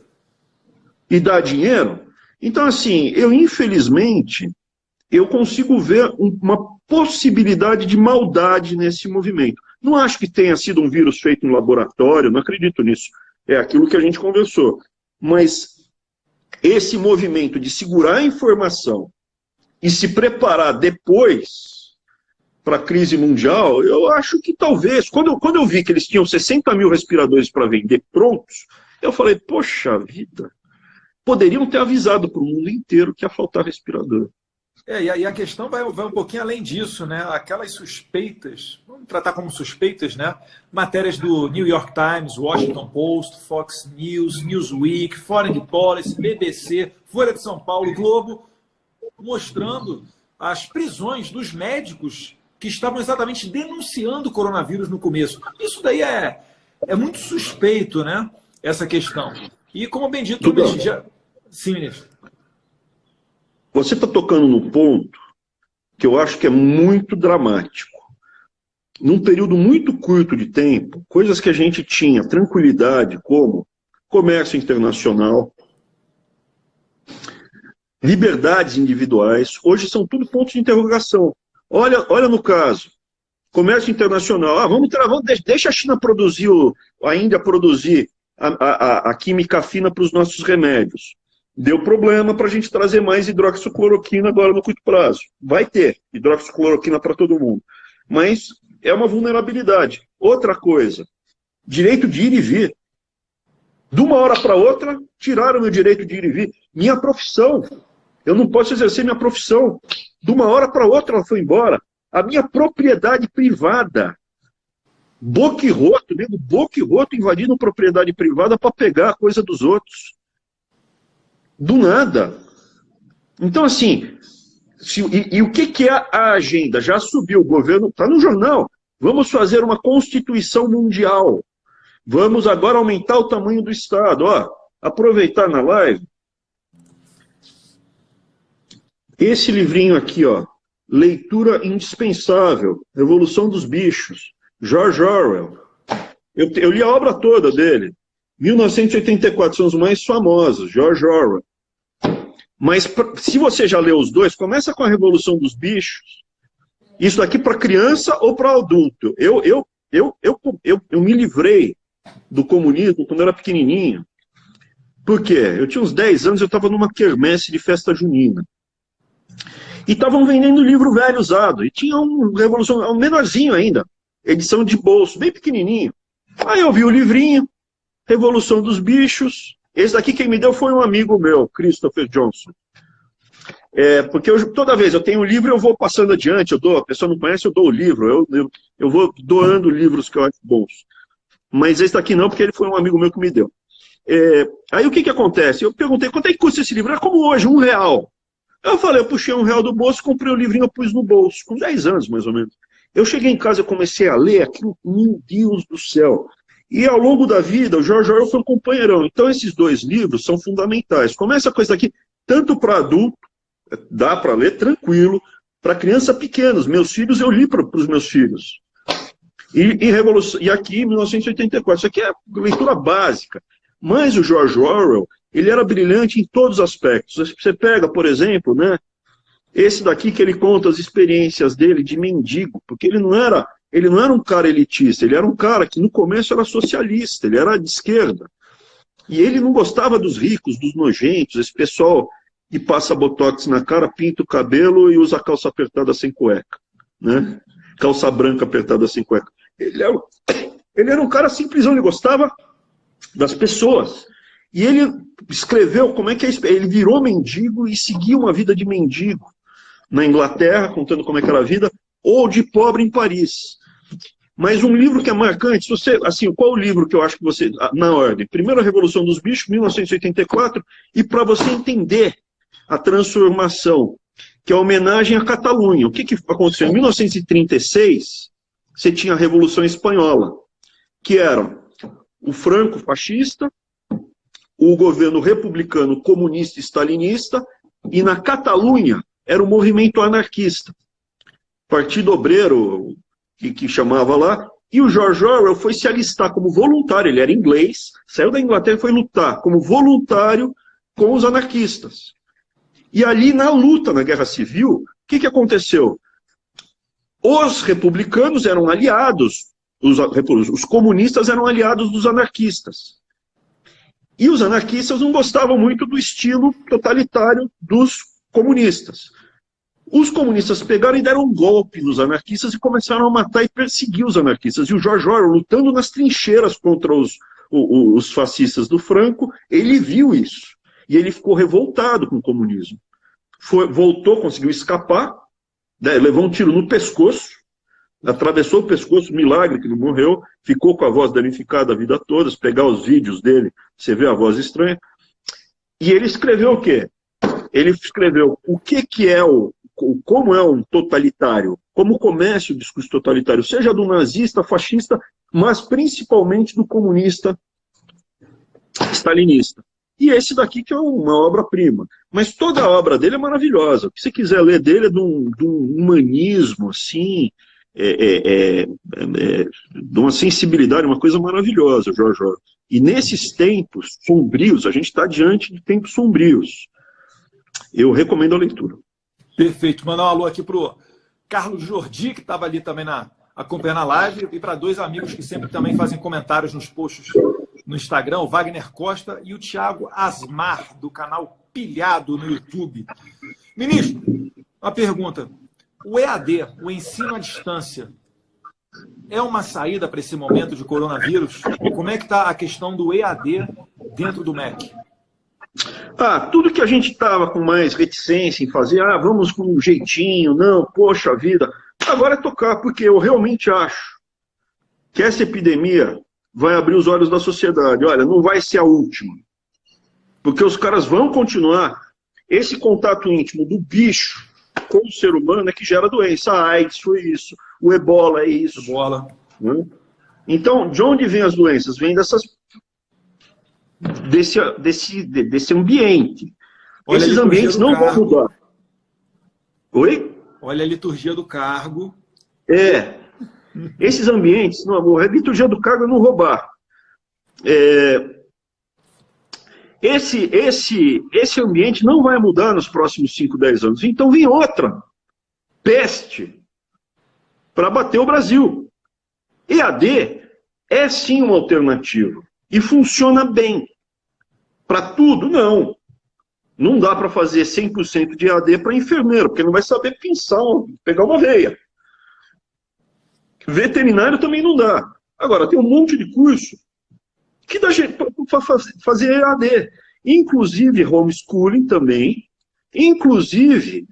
Speaker 2: e dar dinheiro? Então, assim, infelizmente, eu consigo ver uma possibilidade de maldade nesse movimento. Não acho que tenha sido um vírus feito em laboratório, não acredito nisso. É aquilo que a gente conversou. Mas esse movimento de segurar a informação e se preparar depois para a crise mundial, eu acho que talvez... Quando eu vi que eles tinham 60 mil respiradores para vender prontos, eu falei, poxa vida, poderiam ter avisado para o mundo inteiro que ia faltar respirador.
Speaker 1: E a questão vai um pouquinho além disso, né? Aquelas suspeitas, vamos tratar como suspeitas, né? Matérias do New York Times, Washington Post, Fox News, Newsweek, Foreign Policy, BBC, Folha de São Paulo, Globo, mostrando as prisões dos médicos que estavam exatamente denunciando o coronavírus no começo. Isso daí é muito suspeito, né? Essa questão. E como bem dito, sim, ministro.
Speaker 2: Você está tocando no ponto que eu acho que é muito dramático. Num período muito curto de tempo, coisas que a gente tinha tranquilidade, como comércio internacional, liberdades individuais, hoje são tudo pontos de interrogação. Olha no caso, comércio internacional, deixa a China produzir, a Índia produzir a química fina para os nossos remédios. Deu problema para a gente trazer mais hidroxicloroquina agora no curto prazo. Vai ter hidroxicloroquina para todo mundo. Mas é uma vulnerabilidade. Outra coisa, direito de ir e vir. De uma hora para outra, tiraram meu direito de ir e vir. Minha profissão, eu não posso exercer minha profissão. De uma hora para outra ela foi embora. A minha propriedade privada, boca e roto invadindo propriedade privada para pegar a coisa dos outros. Do nada. Então, assim, o que é a agenda? Já subiu, o governo está no jornal. Vamos fazer uma Constituição Mundial. Vamos agora aumentar o tamanho do Estado. Ó, aproveitar na live. Esse livrinho aqui, ó, leitura indispensável, Revolução dos Bichos, George Orwell. Eu li a obra toda dele. 1984, são os mais famosos, George Orwell. Mas se você já leu os dois, começa com a Revolução dos Bichos. Isso daqui para criança ou para adulto? Eu me livrei do comunismo quando eu era pequenininho. Por quê? Eu tinha uns 10 anos, eu estava numa quermesse de festa junina. E estavam vendendo livro velho usado. E tinha um Revolução, um menorzinho ainda, edição de bolso, bem pequenininho. Aí eu vi o livrinho, Revolução dos Bichos. Esse daqui quem me deu foi um amigo meu, Christopher Johnson. Porque toda vez eu tenho um livro, eu vou passando adiante, a pessoa não conhece, eu dou o livro, eu vou doando livros que eu acho bons. Mas esse daqui não, porque ele foi um amigo meu que me deu. Aí o que acontece? Eu perguntei, quanto é que custa esse livro? Era como hoje, R$1. Eu falei, eu puxei R$1 do bolso, comprei o livrinho, eu pus no bolso, com 10 anos mais ou menos. Eu cheguei em casa, eu comecei a ler aquilo, meu Deus do céu. E ao longo da vida, o George Orwell foi um companheirão. Então esses dois livros são fundamentais. Começa com isso aqui, tanto para adulto, dá para ler tranquilo, para criança pequena. Os meus filhos, eu li para os meus filhos. E aqui, em 1984, isso aqui é leitura básica. Mas o George Orwell, ele era brilhante em todos os aspectos. Você pega, por exemplo, né, esse daqui que ele conta as experiências dele de mendigo, porque ele não era um cara elitista, ele era um cara que no começo era socialista, ele era de esquerda. E ele não gostava dos ricos, dos nojentos, esse pessoal que passa botox na cara, pinta o cabelo e usa calça apertada sem cueca, né? Calça branca apertada sem cueca. Ele era um cara simplesão, ele gostava das pessoas. E ele escreveu como é que ele virou mendigo e seguiu uma vida de mendigo na Inglaterra, contando como é que era a vida, ou de pobre em Paris. Mas um livro que é marcante, qual o livro que eu acho que você, na ordem? Primeiro, a Revolução dos Bichos, 1984, e para você entender a transformação, que é a homenagem à Catalunha. O que aconteceu? Em 1936, você tinha a Revolução Espanhola, que era o Franco fascista, o governo republicano comunista e stalinista, e na Catalunha era o movimento anarquista. Partido Obreiro, que chamava lá, e o George Orwell foi se alistar como voluntário, ele era inglês, saiu da Inglaterra e foi lutar como voluntário com os anarquistas. E ali na luta, na Guerra Civil, o que aconteceu? Os republicanos eram aliados, os comunistas eram aliados dos anarquistas. E os anarquistas não gostavam muito do estilo totalitário dos comunistas. Os comunistas pegaram e deram um golpe nos anarquistas e começaram a matar e perseguir os anarquistas. E o George Orwell, lutando nas trincheiras contra os fascistas do Franco, ele viu isso. E ele ficou revoltado com o comunismo. Voltou, conseguiu escapar, né, levou um tiro no pescoço, atravessou o pescoço, milagre que ele morreu, ficou com a voz danificada a vida toda. Se pegar os vídeos dele, você vê a voz estranha. E ele escreveu o quê? ele escreveu como é um totalitário, como começa o discurso totalitário, seja do nazista, fascista, mas principalmente do comunista stalinista. E esse daqui que é uma obra-prima. Mas toda a obra dele é maravilhosa. O que você quiser ler dele é de um humanismo, assim, de uma sensibilidade, uma coisa maravilhosa, Jorge. E nesses tempos sombrios, a gente está diante de tempos sombrios. Eu recomendo a leitura.
Speaker 1: Perfeito. Mandar um alô aqui para o Carlos Jordi, que estava ali também acompanhando a live, e para dois amigos que sempre também fazem comentários nos posts no Instagram, o Wagner Costa e o Thiago Asmar, do canal Pilhado no YouTube. Ministro, uma pergunta. O EAD, o ensino à distância, é uma saída para esse momento de coronavírus? Como é que está a questão do EAD dentro do MEC?
Speaker 2: Tudo que a gente estava com mais reticência em fazer, vamos com um jeitinho, não, poxa vida, agora é tocar, porque eu realmente acho que essa epidemia vai abrir os olhos da sociedade. Olha, não vai ser a última, porque os caras vão continuar. Esse contato íntimo do bicho com o ser humano é que gera doença. A AIDS foi isso, o ebola é isso.
Speaker 1: Ebola.
Speaker 2: Né? Então, de onde vêm as doenças? Vêm desse ambiente.
Speaker 1: Olha,
Speaker 2: esses ambientes não vão mudar. Oi?
Speaker 1: Olha a liturgia do cargo.
Speaker 2: Esses ambientes, não, amor, a liturgia do cargo é não roubar. Esse ambiente não vai mudar nos próximos 5, 10 anos. Então vem outra peste para bater o Brasil. EAD é sim uma alternativa. E funciona bem. Para tudo, não. Não dá para fazer 100% de EAD para enfermeiro, porque não vai saber pinçar, pegar uma veia. Veterinário também não dá. Agora, tem um monte de curso que dá para fazer EAD. Inclusive homeschooling também. Inclusive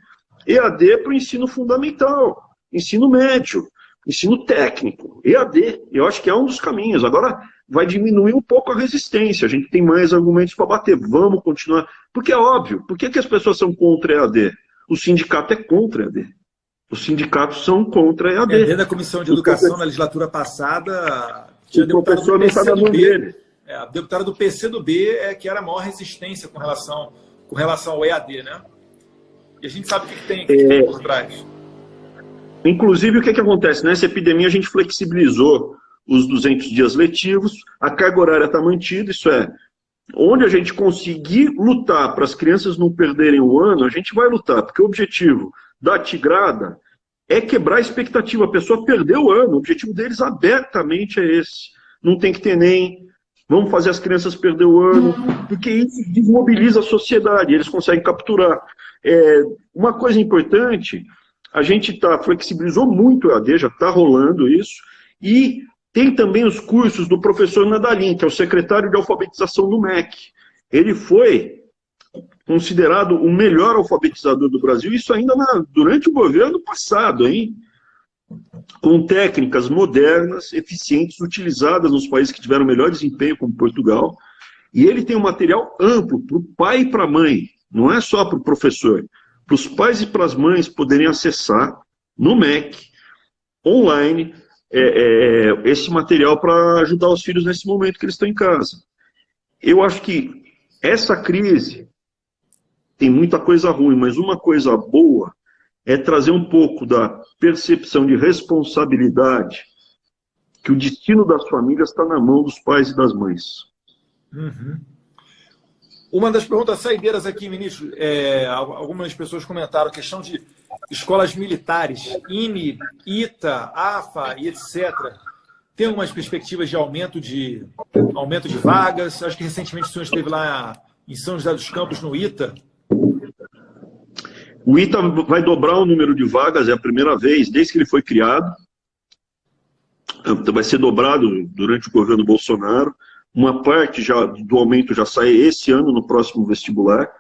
Speaker 2: EAD para o ensino fundamental, ensino médio, ensino técnico. EAD, eu acho que é um dos caminhos. Agora vai diminuir um pouco a resistência. A gente tem mais argumentos para bater. Vamos continuar. Porque é óbvio. Por que as pessoas são contra EAD? O sindicato é contra EAD. Os sindicatos são contra a EAD.
Speaker 1: Desde a Comissão de Educação na legislatura passada, tinha
Speaker 2: o professor não está dando dele.
Speaker 1: A deputada do PCdoB que era a maior resistência com relação ao EAD, né? E a gente sabe o que tem por trás.
Speaker 2: Inclusive, o que acontece? Nessa epidemia, a gente flexibilizou os 200 dias letivos, a carga horária está mantida, isso é, onde a gente conseguir lutar para as crianças não perderem o ano, a gente vai lutar, porque o objetivo da Tigrada é quebrar a expectativa. A pessoa perdeu o ano, o objetivo deles abertamente é esse. Não tem que ter nem, vamos fazer as crianças perder o ano, porque isso desmobiliza a sociedade, eles conseguem capturar. Uma coisa importante, a gente flexibilizou muito o EAD, já está rolando isso, e tem também os cursos do professor Nadalim, que é o secretário de alfabetização do MEC. Ele foi considerado o melhor alfabetizador do Brasil, isso ainda durante o governo passado, hein? Com técnicas modernas, eficientes, utilizadas nos países que tiveram melhor desempenho, como Portugal. E ele tem um material amplo para o pai e para a mãe, não é só para o professor, para os pais e para as mães poderem acessar no MEC, online, esse material para ajudar os filhos nesse momento que eles estão em casa. Eu acho que essa crise tem muita coisa ruim, mas uma coisa boa é trazer um pouco da percepção de responsabilidade, que o destino das famílias está na mão dos pais e das mães.
Speaker 1: Uhum. Uma das perguntas saideiras aqui, ministro, algumas pessoas comentaram a questão de escolas militares, INE, ITA, AFA e etc. Tem algumas perspectivas de aumento de vagas? Acho que recentemente o senhor esteve lá em São José dos Campos, no ITA.
Speaker 2: O ITA vai dobrar o número de vagas, é a primeira vez desde que ele foi criado. Vai ser dobrado durante o governo Bolsonaro. Uma parte do aumento já sai esse ano, no próximo vestibular.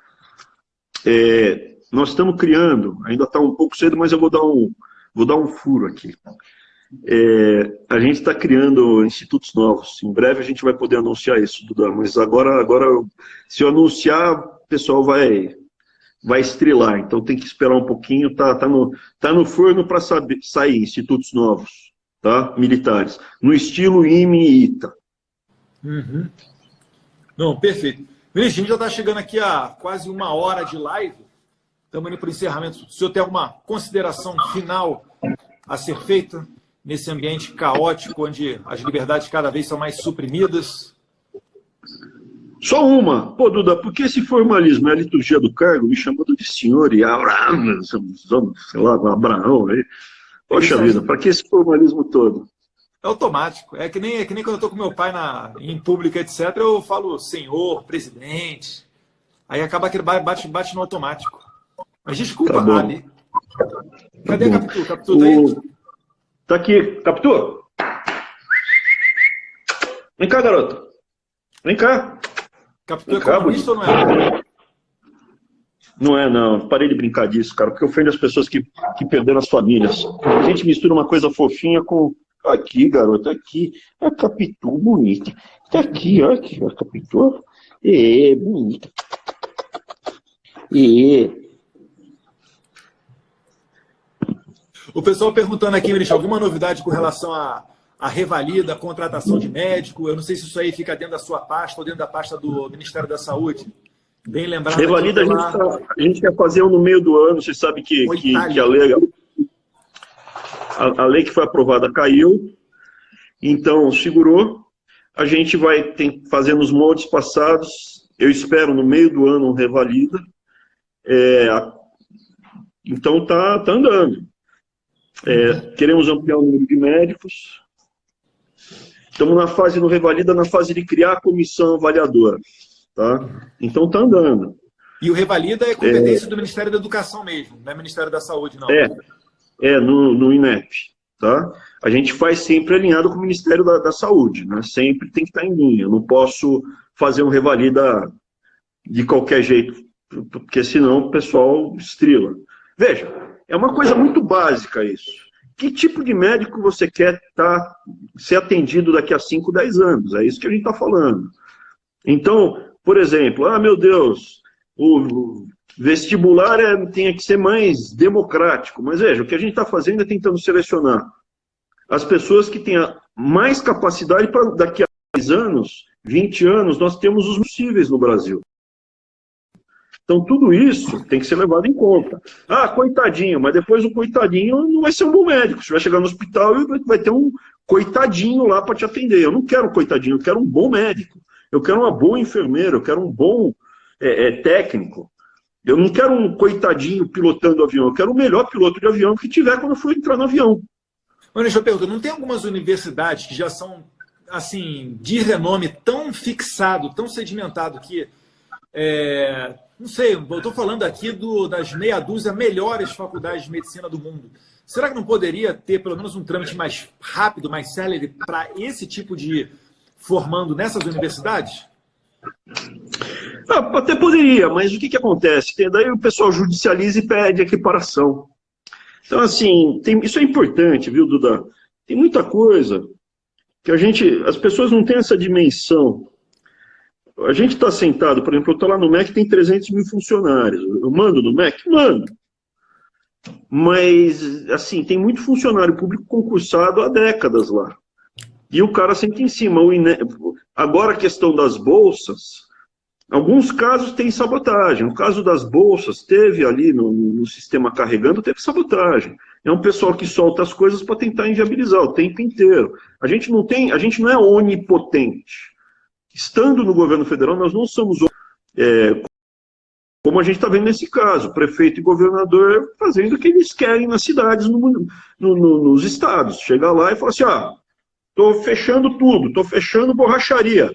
Speaker 2: Nós estamos criando, ainda está um pouco cedo, mas eu vou dar um furo aqui. A gente está criando institutos novos. Em breve a gente vai poder anunciar isso, Duda, mas agora se eu anunciar, o pessoal vai vai estrelar. Então tem que esperar um pouquinho, tá no forno para sair institutos novos, tá? Militares, no estilo IME e ITA.
Speaker 1: Uhum. Não, perfeito. Vinícius, a gente já está chegando aqui a quase 1 hora de live. Estamos indo para o encerramento. O senhor tem alguma consideração final a ser feita nesse ambiente caótico, onde as liberdades cada vez são mais suprimidas?
Speaker 2: Só uma. Pô, Duda, por que esse formalismo? É a liturgia do cargo, me chamando de senhor e Abraão, sei lá, Abraão. Aí. Poxa vida, para que esse formalismo todo?
Speaker 1: É automático. É que nem quando eu estou com meu pai em público, etc., eu falo senhor, presidente. Aí acaba que ele bate no automático. Mas desculpa,
Speaker 2: tá
Speaker 1: Ali. Cadê a Capitu? Capitu tá aí?
Speaker 2: Tá aqui. Capitu? Vem cá, garoto. Vem cá.
Speaker 1: Capitu é comunista ou não é?
Speaker 2: Não é, não. Parei de brincar disso, cara, porque ofende as pessoas que perderam as famílias. A gente mistura uma coisa fofinha com... Aqui, garoto, aqui. A Capitu, bonita. Tá aqui, ó, aqui, a Capitu. Bonita.
Speaker 1: O pessoal perguntando aqui, Vinícius, alguma novidade com relação à revalida, contratação de médico? Eu não sei se isso aí fica dentro da sua pasta ou dentro da pasta do Ministério da Saúde. Bem lembrado.
Speaker 2: Revalida a gente quer fazer no meio do ano. Você sabe que a lei que foi aprovada caiu, então segurou. A gente vai fazer nos moldes passados. Eu espero no meio do ano revalida. Então tá andando. Queremos ampliar o número de médicos. Estamos na fase no revalida, na fase de criar a comissão avaliadora. Tá? Então está andando.
Speaker 1: E o revalida é competência do Ministério da Educação mesmo, não é Ministério da Saúde, não.
Speaker 2: No INEP. Tá? A gente faz sempre alinhado com o Ministério da Saúde, né? Sempre tem que estar em linha. Eu não posso fazer um revalida de qualquer jeito, porque senão o pessoal estrela. Veja, é uma coisa muito básica isso. Que tipo de médico você quer ser atendido daqui a 5, 10 anos? É isso que a gente está falando. Então, por exemplo, meu Deus, o vestibular tem que ser mais democrático. Mas veja, o que a gente está fazendo é tentando selecionar as pessoas que têm mais capacidade para daqui a 10 anos, 20 anos, nós temos os possíveis no Brasil. Então, tudo isso tem que ser levado em conta. Coitadinho, mas depois o coitadinho não vai ser um bom médico. Você vai chegar no hospital e vai ter um coitadinho lá para te atender. Eu não quero um coitadinho, eu quero um bom médico. Eu quero uma boa enfermeira, eu quero um bom técnico. Eu não quero um coitadinho pilotando o avião, eu quero o melhor piloto de avião que tiver quando eu for entrar no avião.
Speaker 1: Mas deixa eu perguntar, não tem algumas universidades que já são, assim, de renome tão fixado, tão sedimentado que, não sei, eu estou falando aqui das meia dúzia melhores faculdades de medicina do mundo. Será que não poderia ter pelo menos um trâmite mais rápido, mais célere para esse tipo de formando nessas universidades?
Speaker 2: Até poderia, mas o que acontece? Daí o pessoal judicializa e pede equiparação. Então, assim, isso é importante, viu, Duda? Tem muita coisa que as pessoas não têm essa dimensão. A gente está sentado, por exemplo, eu estou lá no MEC, tem 300 mil funcionários. Eu mando no MEC? Mando. Mas, assim, tem muito funcionário público concursado há décadas lá. E o cara senta em cima. Agora a questão das bolsas, alguns casos tem sabotagem. No caso das bolsas, teve ali no sistema carregando, teve sabotagem. É um pessoal que solta as coisas para tentar inviabilizar o tempo inteiro. A gente não é onipotente. Estando no governo federal, nós não somos como a gente está vendo nesse caso, prefeito e governador fazendo o que eles querem nas cidades, nos estados. Chega lá e fala assim, estou fechando tudo, estou fechando borracharia.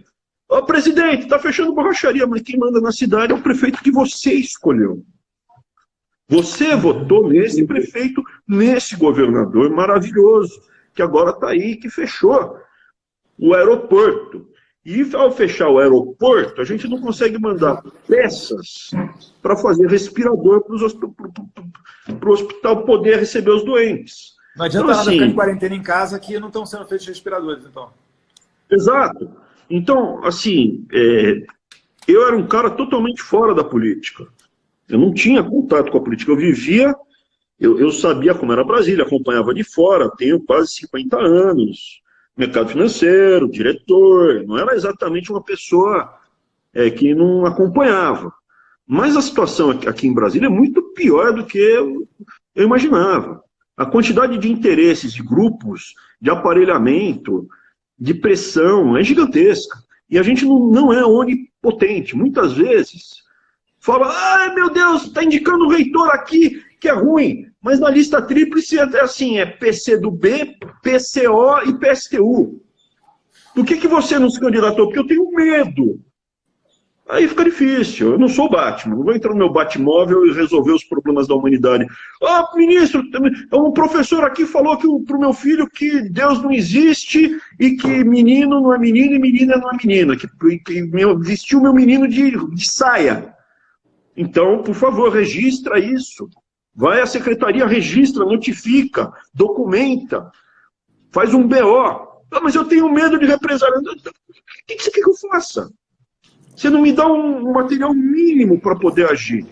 Speaker 2: Presidente, está fechando borracharia, mas quem manda na cidade é o prefeito que você escolheu. Você votou nesse prefeito, nesse governador maravilhoso, que agora está aí, que fechou o aeroporto. E ao fechar o aeroporto, a gente não consegue mandar peças para fazer respirador para o hospital poder receber os doentes.
Speaker 1: Não adianta nada ficar em quarentena em casa que não estão sendo feitos respiradores, então.
Speaker 2: Exato. Então, assim, eu era um cara totalmente fora da política. Eu não tinha contato com a política, eu vivia, eu sabia como era Brasília, acompanhava de fora, tenho quase 50 anos, mercado financeiro, diretor, não era exatamente uma pessoa que não acompanhava. Mas a situação aqui em Brasília é muito pior do que eu imaginava. A quantidade de interesses, de grupos, de aparelhamento, de pressão é gigantesca. E a gente não é onipotente. Muitas vezes fala, ai meu Deus, está indicando o reitor aqui que é ruim. Mas na lista tríplice é assim, é PCdoB, PCO e PSTU. Por que você não se candidatou? Porque eu tenho medo. Aí fica difícil. Eu não sou Batman. Não vou entrar no meu Batmóvel e resolver os problemas da humanidade. Ah, ministro, um professor aqui falou para o meu filho que Deus não existe e que menino não é menino e menina não é menina. Que vestiu meu menino de saia. Então, por favor, registra isso. Vai à secretaria, registra, notifica, documenta, faz um BO. Ah, mas eu tenho medo de represália. O que você quer que eu faça? Você não me dá um material mínimo para poder agir.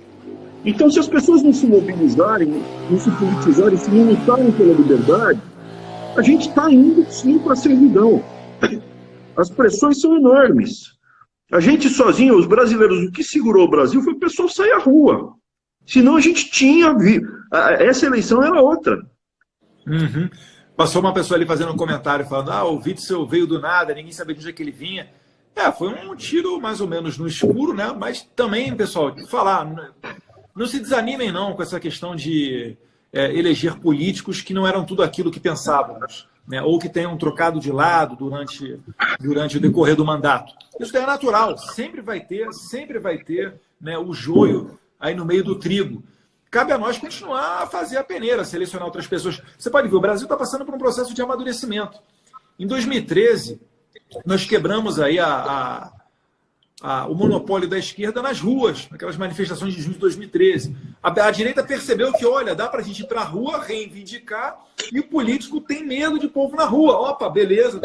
Speaker 2: Então, se as pessoas não se mobilizarem, não se politizarem, se não lutarem pela liberdade, a gente está indo sim para a servidão. As pressões são enormes. A gente sozinho, os brasileiros, o que segurou o Brasil foi o pessoal sair à rua. Senão a gente tinha... Essa eleição era outra.
Speaker 1: Uhum. Passou uma pessoa ali fazendo um comentário, falando, o Witzel veio do nada, ninguém sabia de onde é que ele vinha. Foi um tiro mais ou menos no escuro, né? Mas também, pessoal, falar, não se desanimem não com essa questão de eleger políticos que não eram tudo aquilo que pensávamos, né? Ou que tenham trocado de lado durante o decorrer do mandato. Isso é natural, sempre vai ter, né, o joio aí no meio do trigo. Cabe a nós continuar a fazer a peneira, selecionar outras pessoas. Você pode ver, o Brasil está passando por um processo de amadurecimento. Em 2013... nós quebramos aí o monopólio da esquerda nas ruas, naquelas manifestações de junho de 2013. A direita percebeu que, olha, dá para a gente ir para a rua, reivindicar, e o político tem medo de povo na rua. Opa, beleza.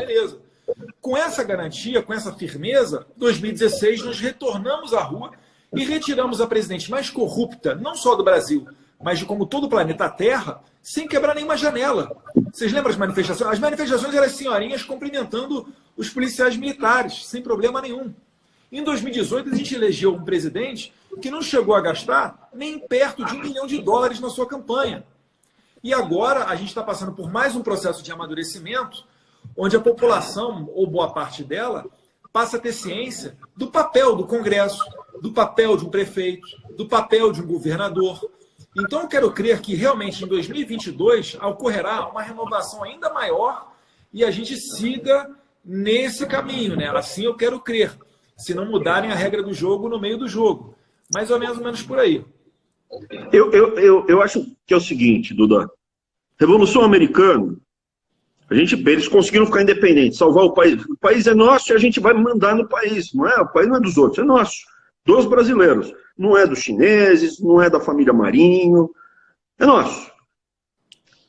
Speaker 1: Com essa garantia, com essa firmeza, em 2016 nós retornamos à rua e retiramos a presidente mais corrupta, não só do Brasil, mas de como todo o planeta Terra, sem quebrar nenhuma janela. Vocês lembram as manifestações? As manifestações eram as senhorinhas cumprimentando os policiais militares, sem problema nenhum. Em 2018, a gente elegeu um presidente que não chegou a gastar nem perto de $1 milhão na sua campanha. E agora a gente está passando por mais um processo de amadurecimento, onde a população, ou boa parte dela, passa a ter ciência do papel do Congresso, do papel de um prefeito, do papel de um governador. Então, eu quero crer que realmente em 2022 ocorrerá uma renovação ainda maior e a gente siga nesse caminho, né? Assim eu quero crer, se não mudarem a regra do jogo no meio do jogo. Mais ou menos por aí.
Speaker 2: Eu acho que é o seguinte, Duda. Revolução Americana, eles conseguiram ficar independentes, salvar o país. O país é nosso e a gente vai mandar no país. Não é? O país não é dos outros, é nosso. Dos brasileiros. Não é dos chineses, não é da família Marinho. É nosso.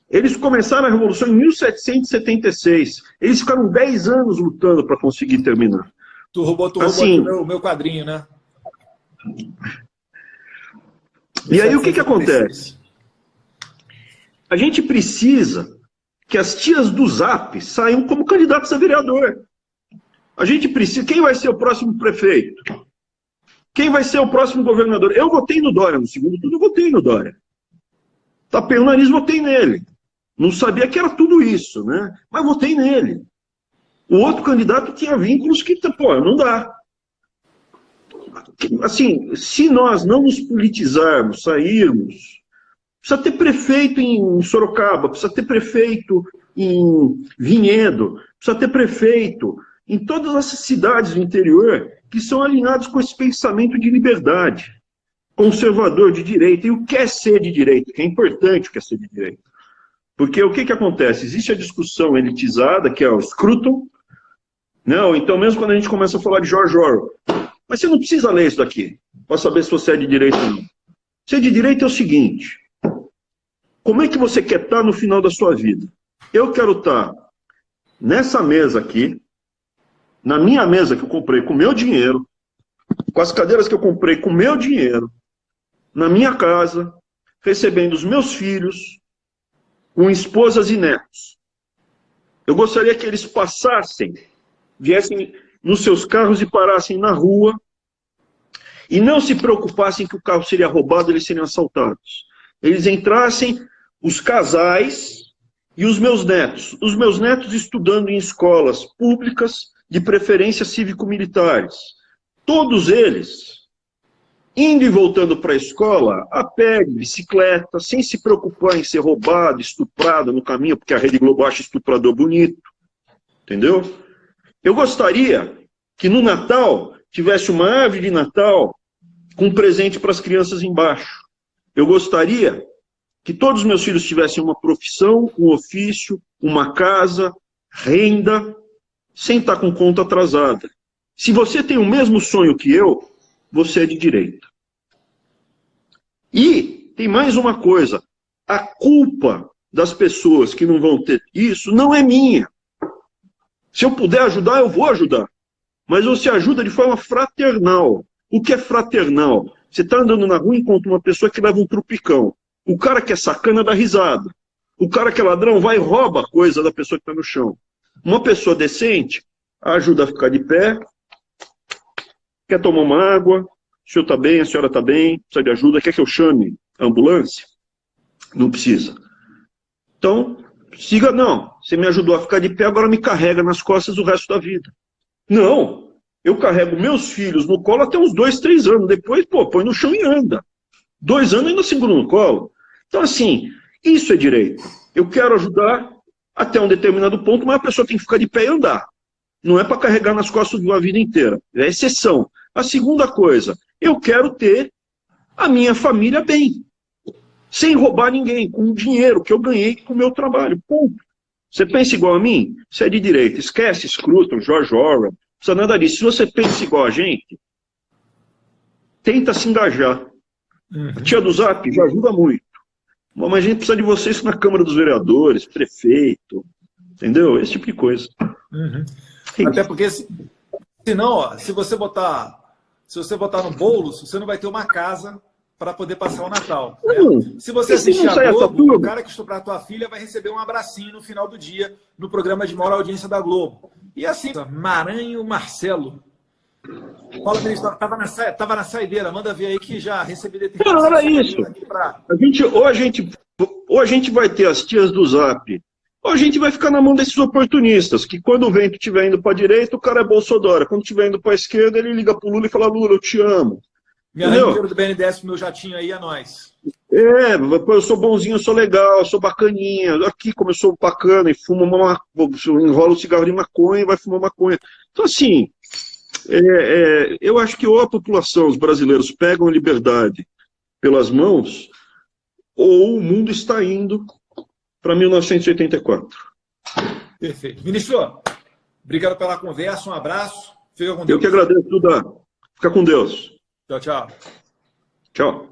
Speaker 2: Eles começaram a Revolução em 1776. Eles ficaram 10 anos lutando para conseguir terminar.
Speaker 1: Tu roubou assim, o meu quadrinho, né?
Speaker 2: E aí o que acontece? A gente precisa que as tias do Zap saiam como candidatos a vereador. A gente precisa... Quem vai ser o próximo prefeito? Quem vai ser o próximo governador? Eu votei no Dória, no segundo turno eu votei no Dória. Tapei o nariz, votei nele. Não sabia que era tudo isso, né? Mas votei nele. O outro candidato tinha vínculos que, não dá. Assim, se nós não nos politizarmos, sairmos, precisa ter prefeito em Sorocaba, precisa ter prefeito em Vinhedo, precisa ter prefeito em todas essas cidades do interior que são alinhados com esse pensamento de liberdade, conservador de direita. E o que é ser de direita? Que é importante o que é ser de direita. Porque o que acontece? Existe a discussão elitizada, que é o Scruton, não, então mesmo quando a gente começa a falar de George Orwell, mas você não precisa ler isso daqui, para saber se você é de direita ou não. Ser de direita é o seguinte, como é que você quer estar no final da sua vida? Eu quero estar nessa mesa aqui, na minha mesa que eu comprei com meu dinheiro, com as cadeiras que eu comprei com meu dinheiro, na minha casa, recebendo os meus filhos, com esposas e netos. Eu gostaria que eles passassem, viessem nos seus carros e parassem na rua e não se preocupassem que o carro seria roubado, eles seriam assaltados. Eles entrassem, os casais e os meus netos estudando em escolas públicas, de preferência cívico-militares. Todos eles, indo e voltando para a escola, a pé, de bicicleta, sem se preocupar em ser roubado, estuprado no caminho, porque a Rede Globo acha estuprador bonito. Entendeu? Eu gostaria que no Natal tivesse uma árvore de Natal com um presente para as crianças embaixo. Eu gostaria que todos os meus filhos tivessem uma profissão, um ofício, uma casa, renda, sem estar com conta atrasada. Se você tem o mesmo sonho que eu, você é de direita. E tem mais uma coisa. A culpa das pessoas que não vão ter isso não é minha. Se eu puder ajudar, eu vou ajudar. Mas você ajuda de forma fraternal. O que é fraternal? Você está andando na rua e encontra uma pessoa que leva um trupicão. O cara que é sacana dá risada. O cara que é ladrão vai e rouba a coisa da pessoa que está no chão. Uma pessoa decente ajuda a ficar de pé, quer tomar uma água, o senhor está bem, a senhora está bem, precisa de ajuda, quer que eu chame a ambulância? Não precisa. Então, siga, não, você me ajudou a ficar de pé, agora me carrega nas costas o resto da vida. Não, eu carrego meus filhos no colo até uns 2, 3 anos, depois, põe no chão e anda. 2 anos ainda seguro no colo. Então, assim, isso é direito. Eu quero ajudar até um determinado ponto, mas a pessoa tem que ficar de pé e andar. Não é para carregar nas costas de uma vida inteira. É exceção. A segunda coisa, eu quero ter a minha família bem. Sem roubar ninguém, com o dinheiro que eu ganhei com o meu trabalho. Ponto. Você pensa igual a mim? Você é de direita. Esquece Scruton, George Orwell. Não precisa nada disso. Se você pensa igual a gente, tenta se engajar. A tia do Zap já ajuda muito. Mas a gente precisa de vocês na Câmara dos Vereadores, prefeito, entendeu? Esse tipo de coisa.
Speaker 1: Até porque, senão, ó, se você botar no Boulos, você não vai ter uma casa para poder passar o Natal. Né? Se você assistir a Globo, o cara que estuprar a tua filha vai receber um abracinho no final do dia no programa de maior audiência da Globo. E assim, Maranhão Marcelo. Fala, ministro, tava na saideira, manda ver aí que já recebi determinação.
Speaker 2: Não, era isso. Ou a gente vai ter as tias do Zap, ou a gente vai ficar na mão desses oportunistas, que quando o vento estiver indo para a direita, o cara é Bolsonaro. Quando estiver indo para a esquerda, ele liga pro Lula e fala, Lula, eu te amo.
Speaker 1: Me arranca o dinheiro do BNDES pro meu jatinho aí, é nóis.
Speaker 2: Eu sou bonzinho, eu sou legal, eu sou bacaninha. Aqui, como eu sou bacana e fumo enrola o cigarro de maconha e vai fumar maconha. Então, assim, eu acho que ou a população, os brasileiros, pegam a liberdade pelas mãos, ou o mundo está indo para 1984.
Speaker 1: Perfeito. Ministro, obrigado pela conversa, um abraço. Fica com Deus.
Speaker 2: Eu que agradeço, Duda. Fica com Deus.
Speaker 1: Tchau, tchau.
Speaker 2: Tchau.